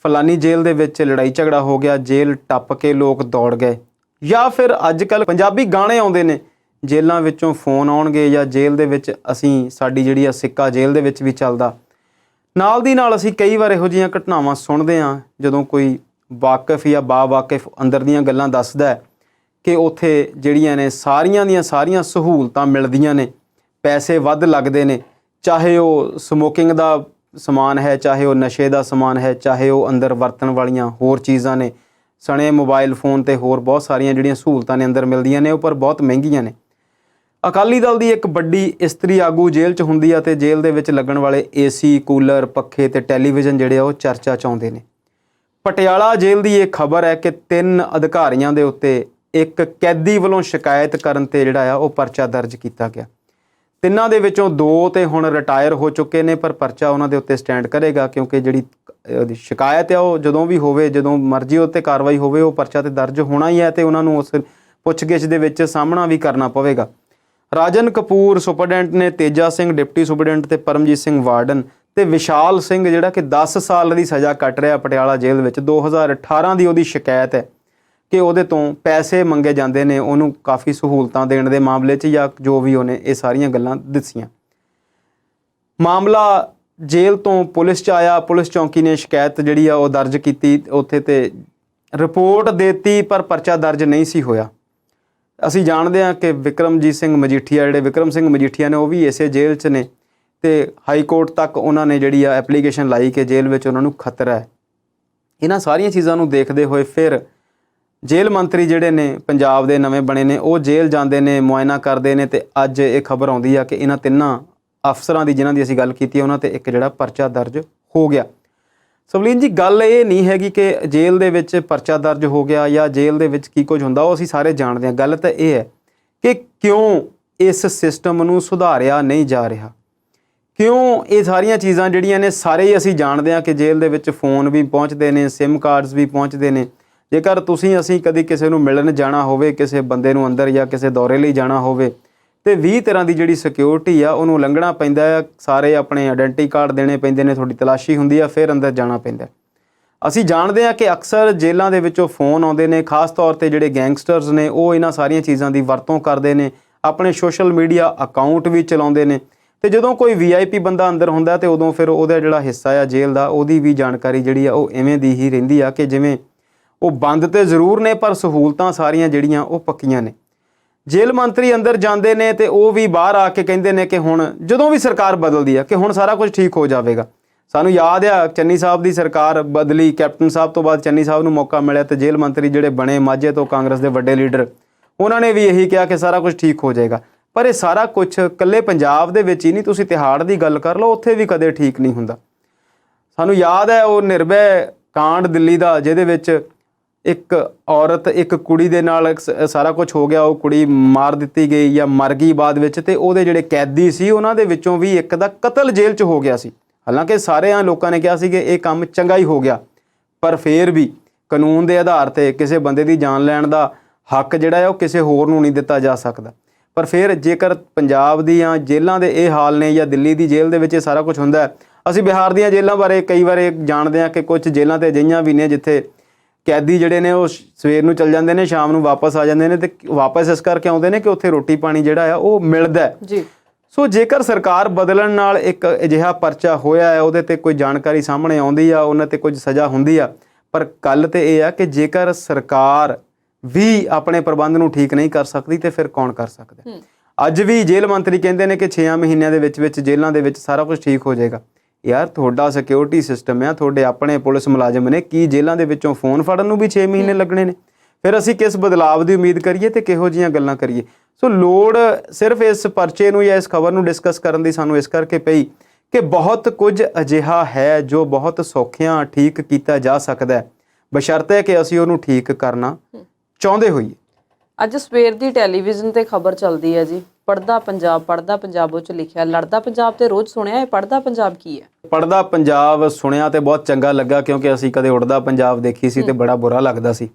ਫਲਾਨੀ ਜੇਲ੍ਹ ਦੇ ਵਿੱਚ ਲੜਾਈ ਝਗੜਾ ਹੋ ਗਿਆ, ਜੇਲ੍ਹ ਟੱਪ ਕੇ ਲੋਕ ਦੌੜ ਗਏ। ਜਾਂ ਫਿਰ ਅੱਜ ਕੱਲ੍ਹ ਪੰਜਾਬੀ ਗਾਣੇ ਆਉਂਦੇ ਨੇ, ਜੇਲ੍ਹਾਂ ਵਿੱਚੋਂ ਫੋਨ ਆਉਣਗੇ ਜਾਂ ਜੇਲ੍ਹ ਦੇ ਵਿੱਚ ਅਸੀਂ ਸਾਡੀ ਜਿਹੜੀ ਆ ਸਿੱਕਾ ਜੇਲ੍ਹ ਦੇ ਵਿੱਚ ਵੀ ਚੱਲਦਾ। ਨਾਲ ਦੀ ਨਾਲ ਅਸੀਂ ਕਈ ਵਾਰ ਇਹੋ ਜਿਹੀਆਂ ਘਟਨਾਵਾਂ ਸੁਣਦੇ ਹਾਂ ਜਦੋਂ ਕੋਈ ਵਾਕਿਫ ਜਾਂ ਬਾਵਾਕਿਫ ਅੰਦਰ ਦੀਆਂ ਗੱਲਾਂ ਦੱਸਦਾ ਕਿ ਉੱਥੇ ਜਿਹੜੀਆਂ ਨੇ ਸਾਰੀਆਂ ਦੀਆਂ ਸਾਰੀਆਂ ਸਹੂਲਤਾਂ ਮਿਲਦੀਆਂ ਨੇ, ਪੈਸੇ ਵੱਧ ਲੱਗਦੇ ਨੇ, ਚਾਹੇ ਉਹ ਸਮੋਕਿੰਗ ਦਾ ਸਮਾਨ ਹੈ, ਚਾਹੇ ਉਹ ਨਸ਼ੇ ਦਾ ਸਮਾਨ ਹੈ, ਚਾਹੇ ਉਹ ਅੰਦਰ ਵਰਤਣ ਵਾਲੀਆਂ ਹੋਰ ਚੀਜ਼ਾਂ ਨੇ, ਸਣੇ ਮੋਬਾਈਲ ਫੋਨ ਤੇ ਹੋਰ ਬਹੁਤ ਸਾਰੀਆਂ ਜਿਹੜੀਆਂ ਸਹੂਲਤਾਂ ਨੇ ਅੰਦਰ ਮਿਲਦੀਆਂ ਨੇ ਉਹ ਪਰ ਬਹੁਤ ਮਹਿੰਗੀਆਂ ਨੇ। ਅਕਾਲੀ ਦਲ ਦੀ ਇੱਕ ਵੱਡੀ ਇਸਤਰੀ ਆਗੂ ਜੇਲ੍ਹ 'ਚ ਹੁੰਦੀ ਆ ਤੇ ਜੇਲ੍ਹ ਦੇ ਵਿੱਚ ਲੱਗਣ ਵਾਲੇ ਏਸੀ, ਕੂਲਰ, ਪੱਖੇ ਤੇ ਟੈਲੀਵਿਜ਼ਨ ਜਿਹੜੇ ਆ ਉਹ ਚਰਚਾ 'ਚ ਆਉਂਦੇ ਨੇ। ਪਟਿਆਲਾ ਜੇਲ੍ਹ ਦੀ ਇਹ ਖਬਰ ਹੈ ਕਿ 3 ਅਧਿਕਾਰੀਆਂ ਦੇ ਉੱਤੇ ਇੱਕ ਕੈਦੀ ਵੱਲੋਂ ਸ਼ਿਕਾਇਤ ਕਰਨ ਤੇ ਜਿਹੜਾ ਆ ਉਹ ਪਰਚਾ ਦਰਜ ਕੀਤਾ ਗਿਆ। 3 ਦੇ ਵਿੱਚੋਂ 2 ਤੇ ਹੁਣ ਰਿਟਾਇਰ ਹੋ ਚੁੱਕੇ ਨੇ, ਪਰ ਪਰਚਾ ਉਹਨਾਂ ਦੇ ਉੱਤੇ ਸਟੈਂਡ ਕਰੇਗਾ ਕਿਉਂਕਿ ਜਿਹੜੀ ਉਹਦੀ ਸ਼ਿਕਾਇਤ ਆ ਉਹ ਜਦੋਂ ਵੀ ਹੋਵੇ, ਜਦੋਂ ਮਰਜ਼ੀ ਉੱਤੇ ਕਾਰਵਾਈ ਹੋਵੇ, ਉਹ ਪਰਚਾ ਤੇ ਦਰਜ ਹੋਣਾ ਹੀ ਹੈ ਤੇ ਉਹਨਾਂ ਨੂੰ ਉਸ ਪੁੱਛਗਿੱਛ ਦੇ ਵਿੱਚ ਸਾਹਮਣਾ ਵੀ ਕਰਨਾ ਪਵੇਗਾ। ਰਾਜਨ ਕਪੂਰ ਸੁਪਰਡੈਂਟ ਨੇ, ਤੇਜਾ ਸਿੰਘ ਡਿਪਟੀ ਸੁਪਰਡੈਂਟ ਤੇ ਪਰਮਜੀਤ ਸਿੰਘ ਵਾਰਡਨ ਤੇ ਵਿਸ਼ਾਲ ਸਿੰਘ ਜਿਹੜਾ ਕਿ 10 ਸਾਲ ਦੀ ਸਜ਼ਾ ਕੱਟ ਰਿਹਾ ਪਟਿਆਲਾ ਜੇਲ੍ਹ ਵਿੱਚ। 2018 ਦੀ ਉਹਦੀ ਸ਼ਿਕਾਇਤ ਹੈ ਕਿ ਉਹਦੇ ਤੋਂ ਪੈਸੇ ਮੰਗੇ ਜਾਂਦੇ ਨੇ ਉਹਨੂੰ ਕਾਫੀ ਸਹੂਲਤਾਂ ਦੇਣ ਦੇ ਮਾਮਲੇ 'ਚ ਜਾਂ ਜੋ ਵੀ ਉਹਨੇ ਇਹ ਸਾਰੀਆਂ ਗੱਲਾਂ ਦੱਸੀਆਂ। ਮਾਮਲਾ ਜੇਲ੍ਹ ਤੋਂ ਪੁਲਿਸ 'ਚ ਆਇਆ, ਪੁਲਿਸ ਚੌਂਕੀ ਨੇ ਸ਼ਿਕਾਇਤ ਜਿਹੜੀ ਆ ਉਹ ਦਰਜ ਕੀਤੀ ਉੱਥੇ ਤੇ ਰਿਪੋਰਟ ਦੇਤੀ, ਪਰ ਪਰਚਾ ਦਰਜ ਨਹੀਂ ਸੀ ਹੋਇਆ। ਅਸੀਂ ਜਾਣਦੇ ਹਾਂ ਕਿ ਵਿਕਰਮਜੀਤ ਸਿੰਘ ਮਜੀਠੀਆ, ਜਿਹੜੇ ਵਿਕਰਮ ਸਿੰਘ ਮਜੀਠੀਆ ਨੇ, ਉਹ ਵੀ ਇਸੇ ਜੇਲ੍ਹ 'ਚ ਨੇ ਤੇ ਹਾਈ ਕੋਰਟ ਤੱਕ ਉਹਨਾਂ ਨੇ ਜਿਹੜੀ ਆ ਐਪਲੀਕੇਸ਼ਨ ਲਾਈ ਕਿ ਜੇਲ੍ਹ ਵਿੱਚ ਉਹਨਾਂ ਨੂੰ ਖਤਰਾ ਹੈ। ਇਹਨਾਂ ਸਾਰੀਆਂ ਚੀਜ਼ਾਂ ਨੂੰ ਦੇਖਦੇ ਹੋਏ ਫਿਰ ਜੇਲ੍ਹ ਮੰਤਰੀ ਜਿਹੜੇ ਨੇ ਪੰਜਾਬ ਦੇ ਨਵੇਂ ਬਣੇ ਨੇ, ਉਹ ਜੇਲ੍ਹ ਜਾਂਦੇ ਨੇ, ਮੁਆਇਨਾ ਕਰਦੇ ਨੇ ਤੇ ਅੱਜ ਇਹ ਖਬਰ ਆਉਂਦੀ ਆ ਕਿ ਇਹਨਾਂ 3 ਅਫਸਰਾਂ ਦੀ ਜਿਨ੍ਹਾਂ ਦੀ ਅਸੀਂ ਗੱਲ ਕੀਤੀ ਉਹਨਾਂ ਤੇ ਇੱਕ ਜਿਹੜਾ ਪਰਚਾ ਦਰਜ ਹੋ ਗਿਆ। ਸਵਲੀਨ ਜੀ, ਗੱਲ ਇਹ ਨਹੀਂ ਹੈਗੀ ਕਿ ਜੇਲ੍ਹ ਦੇ ਵਿੱਚ ਪਰਚਾ ਦਰਜ ਹੋ ਗਿਆ ਜਾਂ ਜੇਲ੍ਹ ਦੇ ਵਿੱਚ ਕੀ ਕੁਝ ਹੁੰਦਾ, ਉਹ ਅਸੀਂ ਸਾਰੇ ਜਾਣਦੇ ਹਾਂ। ਗੱਲ ਤਾਂ ਇਹ ਹੈ ਕਿ ਕਿਉਂ ਇਸ ਸਿਸਟਮ ਨੂੰ ਸੁਧਾਰਿਆ ਨਹੀਂ ਜਾ ਰਿਹਾ, ਕਿਉਂ ਇਹ ਸਾਰੀਆਂ ਚੀਜ਼ਾਂ ਜਿਹੜੀਆਂ ਨੇ ਸਾਰੇ ਹੀ ਅਸੀਂ ਜਾਣਦੇ ਹਾਂ ਕਿ ਜੇਲ੍ਹ ਦੇ ਵਿੱਚ ਫੋਨ ਵੀ ਪਹੁੰਚਦੇ ਨੇ, ਸਿਮ ਕਾਰਡਸ ਵੀ ਪਹੁੰਚਦੇ ਨੇ। ਜੇਕਰ ਅਸੀਂ ਕਦੀ ਕਿਸੇ ਨੂੰ ਮਿਲਣ ਜਾਣਾ ਹੋਵੇ, ਕਿਸੇ ਬੰਦੇ ਨੂੰ ਅੰਦਰ ਜਾਂ ਕਿਸੇ ਦੌਰੇ ਲਈ ਜਾਣਾ ਹੋਵੇ ਤੇ 20 ਤਰ੍ਹਾਂ ਦੀ ਜਿਹੜੀ ਸਿਕਿਉਰਿਟੀ ਆ ਉਹਨੂੰ ਲੰਘਣਾ ਪੈਂਦਾ ਆ, ਸਾਰੇ ਆਪਣੇ ਆਇਡੈਂਟੀ ਕਾਰਡ ਦੇਣੇ ਪੈਂਦੇ ਨੇ, ਤੁਹਾਡੀ ਤਲਾਸ਼ੀ ਹੁੰਦੀ ਆ, ਫਿਰ ਅੰਦਰ ਜਾਣਾ ਪੈਂਦਾ। ਅਸੀਂ ਜਾਣਦੇ ਹਾਂ ਕਿ ਅਕਸਰ ਜੇਲ੍ਹਾਂ ਦੇ ਵਿੱਚੋਂ ਫੋਨ ਆਉਂਦੇ ਨੇ, ਖਾਸ ਤੌਰ ਤੇ ਜਿਹੜੇ ਗੈਂਗਸਟਰਸ ਨੇ ਉਹ ਇਹਨਾਂ ਸਾਰੀਆਂ ਚੀਜ਼ਾਂ ਦੀ ਵਰਤੋਂ ਕਰਦੇ ਨੇ, ਆਪਣੇ ਸੋਸ਼ਲ ਮੀਡੀਆ ਅਕਾਊਂਟ ਵੀ ਚਲਾਉਂਦੇ ਨੇ ਤੇ ਜਦੋਂ ਕੋਈ VIP ਬੰਦਾ ਅੰਦਰ ਹੁੰਦਾ ਤੇ ਉਦੋਂ ਫਿਰ ਉਹਦਾ ਜਿਹੜਾ ਹਿੱਸਾ ਆ ਜੇਲ੍ਹ ਦਾ, ਉਹਦੀ ਵੀ ਜਾਣਕਾਰੀ ਜਿਹੜੀ ਆ ਉਹ ਇਵੇਂ ਦੀ ਹੀ ਰਹਿੰਦੀ ਆ ਕਿ ਜਿਵੇਂ ਉਹ ਬੰਦ ਤੇ ਜ਼ਰੂਰ ਨੇ ਪਰ ਸਹੂਲਤਾਂ ਸਾਰੀਆਂ ਜਿਹੜੀਆਂ ਉਹ ਪੱਕੀਆਂ ਨੇ। ਜੇਲ੍ਹ ਮੰਤਰੀ ਅੰਦਰ ਜਾਂਦੇ ਨੇ ਤੇ ਉਹ ਵੀ ਬਾਹਰ ਆ ਕੇ ਕਹਿੰਦੇ ਨੇ ਕਿ ਹੁਣ ਜਦੋਂ ਵੀ ਸਰਕਾਰ ਬਦਲਦੀ ਆ ਕਿ ਹੁਣ ਸਾਰਾ ਕੁਝ ਠੀਕ ਹੋ ਜਾਵੇਗਾ। ਸਾਨੂੰ ਯਾਦ ਆ ਚੰਨੀ ਸਾਹਿਬ ਦੀ ਸਰਕਾਰ ਬਦਲੀ, ਕੈਪਟਨ ਸਾਹਿਬ ਤੋਂ ਬਾਅਦ ਚੰਨੀ ਸਾਹਿਬ ਨੂੰ ਮੌਕਾ ਮਿਲਿਆ ਤੇ ਜੇਲ੍ਹ ਮੰਤਰੀ ਜਿਹੜੇ ਬਣੇ ਮਾਝੇ ਤੋਂ, ਕਾਂਗਰਸ ਦੇ ਵੱਡੇ ਲੀਡਰ, ਉਹਨਾਂ ਨੇ ਵੀ ਇਹੀ ਕਿਹਾ ਕਿ ਸਾਰਾ ਕੁਝ ਠੀਕ ਹੋ ਜਾਏਗਾ। ਪਰ ਇਹ ਸਾਰਾ ਕੁਝ ਇਕੱਲੇ ਪੰਜਾਬ ਦੇ ਵਿੱਚ ਹੀ ਨਹੀਂ, ਤੁਸੀਂ ਤਿਹਾੜ ਦੀ ਗੱਲ ਕਰ ਲਓ, ਉੱਥੇ ਵੀ ਕਦੇ ਠੀਕ ਨਹੀਂ ਹੁੰਦਾ। ਸਾਨੂੰ ਯਾਦ ਹੈ ਉਹ ਨਿਰਭੈ ਕਾਂਡ ਦਿੱਲੀ ਦਾ, ਜਿਹਦੇ ਵਿੱਚ ਇੱਕ ਔਰਤ ਇੱਕ ਕੁੜੀ ਦੇ ਨਾਲ ਸਾਰਾ ਕੁਝ ਹੋ ਗਿਆ, ਉਹ ਕੁੜੀ ਮਾਰ ਦਿੱਤੀ ਗਈ ਜਾਂ ਮਰ ਗਈ ਬਾਅਦ ਵਿੱਚ, ਤੇ ਉਹਦੇ ਜਿਹੜੇ ਕੈਦੀ ਸੀ ਉਹਨਾਂ ਦੇ ਵਿੱਚੋਂ ਵੀ ਇੱਕ ਦਾ ਕਤਲ ਜੇਲ੍ਹ 'ਚ ਹੋ ਗਿਆ ਸੀ। ਹਾਲਾਂਕਿ ਸਾਰਿਆਂ ਲੋਕਾਂ ਨੇ ਕਿਹਾ ਸੀ ਕਿ ਇਹ ਕੰਮ ਚੰਗਾ ਹੀ ਹੋ ਗਿਆ, ਪਰ ਫਿਰ ਵੀ ਕਾਨੂੰਨ ਦੇ ਆਧਾਰ ਤੇ ਕਿਸੇ ਬੰਦੇ ਦੀ ਜਾਨ ਲੈਣ ਦਾ ਹੱਕ ਜਿਹੜਾ ਹੈ ਉਹ ਕਿਸੇ ਹੋਰ ਨੂੰ ਨਹੀਂ ਦਿੱਤਾ ਜਾ ਸਕਦਾ। ਪਰ ਫਿਰ ਜੇਕਰ ਪੰਜਾਬ ਦੀਆਂ ਜੇਲ੍ਹਾਂ ਦੇ ਇਹ ਹਾਲ ਨੇ ਜਾਂ ਦਿੱਲੀ ਦੀ ਜੇਲ੍ਹ ਦੇ ਵਿੱਚ ਇਹ ਸਾਰਾ ਕੁਝ ਹੁੰਦਾ, ਅਸੀਂ ਬਿਹਾਰ ਦੀਆਂ ਜੇਲ੍ਹਾਂ ਬਾਰੇ ਕਈ ਵਾਰ ਜਾਣਦੇ ਹਾਂ ਕਿ ਕੁਝ ਜੇਲ੍ਹਾਂ ਤੇ ਅਜਿਹੀਆਂ ਵੀ ਨੇ ਜਿੱਥੇ ਕੈਦੀ ਜਿਹੜੇ ਨੇ ਉਹ ਸਵੇਰ ਨੂੰ ਚੱਲ ਜਾਂਦੇ ਨੇ, ਸ਼ਾਮ ਨੂੰ ਵਾਪਸ ਆ ਜਾਂਦੇ ਨੇ ਤੇ ਵਾਪਸ ਇਸ ਕਰਕੇ ਆਉਂਦੇ ਨੇ ਕਿ ਉੱਥੇ ਰੋਟੀ ਪਾਣੀ ਜਿਹੜਾ ਆ ਉਹ ਮਿਲਦਾ ਜੀ। ਸੋ ਜੇਕਰ ਸਰਕਾਰ ਬਦਲਣ ਨਾਲ ਇੱਕ ਅਜਿਹਾ ਪਰਚਾ ਹੋਇਆ ਹੈ, ਉਹਦੇ ਤੇ ਕੋਈ ਜਾਣਕਾਰੀ ਸਾਹਮਣੇ ਆਉਂਦੀ ਆ, ਉਹਨਾਂ ਤੇ ਕੁਝ ਸਜ਼ਾ ਹੁੰਦੀ ਆ, ਪਰ ਗੱਲ ਤੇ ਇਹ ਆ ਕਿ ਜੇਕਰ ਸਰਕਾਰ ਵੀ ਆਪਣੇ ਪ੍ਰਬੰਧ ਨੂੰ ਠੀਕ ਨਹੀਂ ਕਰ ਸਕਦੀ ਤੇ ਫਿਰ ਕੌਣ ਕਰ ਸਕਦਾ। ਅੱਜ ਵੀ ਜੇਲ੍ਹ ਮੰਤਰੀ ਕਹਿੰਦੇ ਨੇ ਕਿ 6 ਮਹੀਨਿਆਂ ਦੇ ਵਿੱਚ ਜੇਲ੍ਹਾਂ ਦੇ ਵਿੱਚ ਸਾਰਾ ਕੁਝ ਠੀਕ ਹੋ ਜਾਏਗਾ। ਯਾਰ ਤੁਹਾਡਾ ਸਿਕਿਉਰਿਟੀ ਸਿਸਟਮ ਆ, ਤੁਹਾਡੇ ਆਪਣੇ ਪੁਲਿਸ ਮੁਲਾਜ਼ਮ ਨੇ, ਕੀ ਜੇਲ੍ਹਾਂ ਦੇ ਵਿੱਚੋਂ ਫੋਨ ਫੜਨ ਨੂੰ ਵੀ 6 ਮਹੀਨੇ ਲੱਗਣੇ ਨੇ? ਫਿਰ ਅਸੀਂ ਕਿਸ ਬਦਲਾਵ ਦੀ ਉਮੀਦ ਕਰੀਏ ਤੇ ਕਿਹੋ ਜਿਹੀਆਂ ਗੱਲਾਂ ਕਰੀਏ? ਸੋ ਲੋੜ ਸਿਰਫ ਇਸ ਪਰਚੇ ਨੂੰ ਜਾਂ ਇਸ ਖਬਰ ਨੂੰ ਡਿਸਕਸ ਕਰਨ ਦੀ ਸਾਨੂੰ ਇਸ ਕਰਕੇ ਪਈ ਕਿ ਬਹੁਤ ਕੁਝ ਅਜਿਹਾ ਹੈ ਜੋ ਬਹੁਤ ਸੌਖਿਆਂ ਠੀਕ ਕੀਤਾ ਜਾ ਸਕਦਾ ਹੈ, ਬਸ਼ਰਤੇ ਕਿ ਅਸੀਂ ਉਹਨੂੰ ਠੀਕ ਕਰਨਾ ਚਾਹੁੰਦੇ ਹੋਈਏ। ਅੱਜ ਸਵੇਰ ਦੀ ਟੈਲੀਵਿਜ਼ਨ ਤੇ ਖਬਰ ਚੱਲਦੀ ਹੈ ਜੀ, ਪੜ੍ਹਦਾ ਪੰਜਾਬ ਉਹ 'ਚ ਲਿਖਿਆ ਲੜਦਾ ਪੰਜਾਬ, ਤੇ ਰੋਜ਼ ਸੁਣਿਆ ਇਹ ਪੜ੍ਹਦਾ ਪੰਜਾਬ ਕੀ ਹੈ? ਪੜ੍ਹਦਾ ਪੰਜਾਬ ਸੁਣਿਆ ਤੇ ਬਹੁਤ ਚੰਗਾ ਲੱਗਾ ਕਿਉਂਕਿ ਅਸੀਂ ਕਦੇ ਉੜਦਾ ਪੰਜਾਬ ਦੇਖੀ ਸੀ ਤੇ ਬੜਾ ਬੁਰਾ ਲੱਗਦਾ ਸੀ।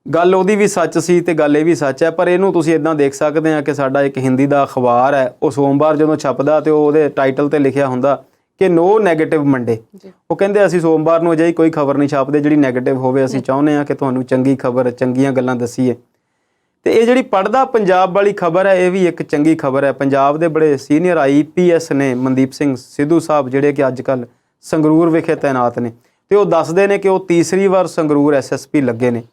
ਗੱਲ ਉਹਦੀ ਵੀ ਸੱਚ ਸੀ ਤੇ ਗੱਲ ਇਹ ਵੀ ਸੱਚ ਹੈ, ਪਰ ਇਹਨੂੰ ਤੁਸੀਂ ਇੱਦਾਂ ਦੇਖ ਸਕਦੇ ਆ ਕਿ ਸਾਡਾ ਇੱਕ ਹਿੰਦੀ ਦਾ ਅਖਬਾਰ ਹੈ, ਉਹ ਸੋਮਵਾਰ ਜਦੋਂ ਛਪਦਾ ਤੇ ਉਹਦੇ ਟਾਈਟਲ ਤੇ ਲਿਖਿਆ ਹੁੰਦਾ ਕਿ ਨੋ ਨੈਗੇਟਿਵ ਮੰਡੇ। ਉਹ ਕਹਿੰਦੇ ਅਸੀਂ ਸੋਮਵਾਰ ਨੂੰ ਅਜਿਹੀ ਕੋਈ ਖਬਰ ਨਹੀਂ ਛਾਪਦੇ ਜਿਹੜੀ ਨੈਗੇਟਿਵ ਹੋਵੇ, ਅਸੀਂ ਚਾਹੁੰਦੇ ਹਾਂ ਕਿ ਤੁਹਾਨੂੰ ਚੰਗੀ ਖਬਰ, ਚੰਗੀਆਂ ਗੱਲਾਂ ਦੱਸੀਏ। ਤੇ ਇਹ ਜਿਹੜੀ ਪੜ੍ਹਦਾ ਪੰਜਾਬ ਵਾਲੀ ਖਬਰ ਹੈ, ਇਹ ਵੀ ਇੱਕ ਚੰਗੀ ਖਬਰ ਹੈ। ਪੰਜਾਬ ਦੇ ਬੜੇ ਸੀਨੀਅਰ IPS ਨੇ ਮਨਦੀਪ ਸਿੰਘ ਸਿੱਧੂ ਸਾਹਿਬ, ਜਿਹੜੇ ਕਿ ਅੱਜ ਕੱਲ੍ਹ ਸੰਗਰੂਰ ਵਿਖੇ ਤੈਨਾਤ ਨੇ, ਤੇ ਉਹ ਦੱਸਦੇ ਨੇ ਕਿ ਉਹ ਤੀਸਰੀ ਵਾਰ ਸੰਗਰੂਰ SSP ਲੱਗੇ ਨੇ।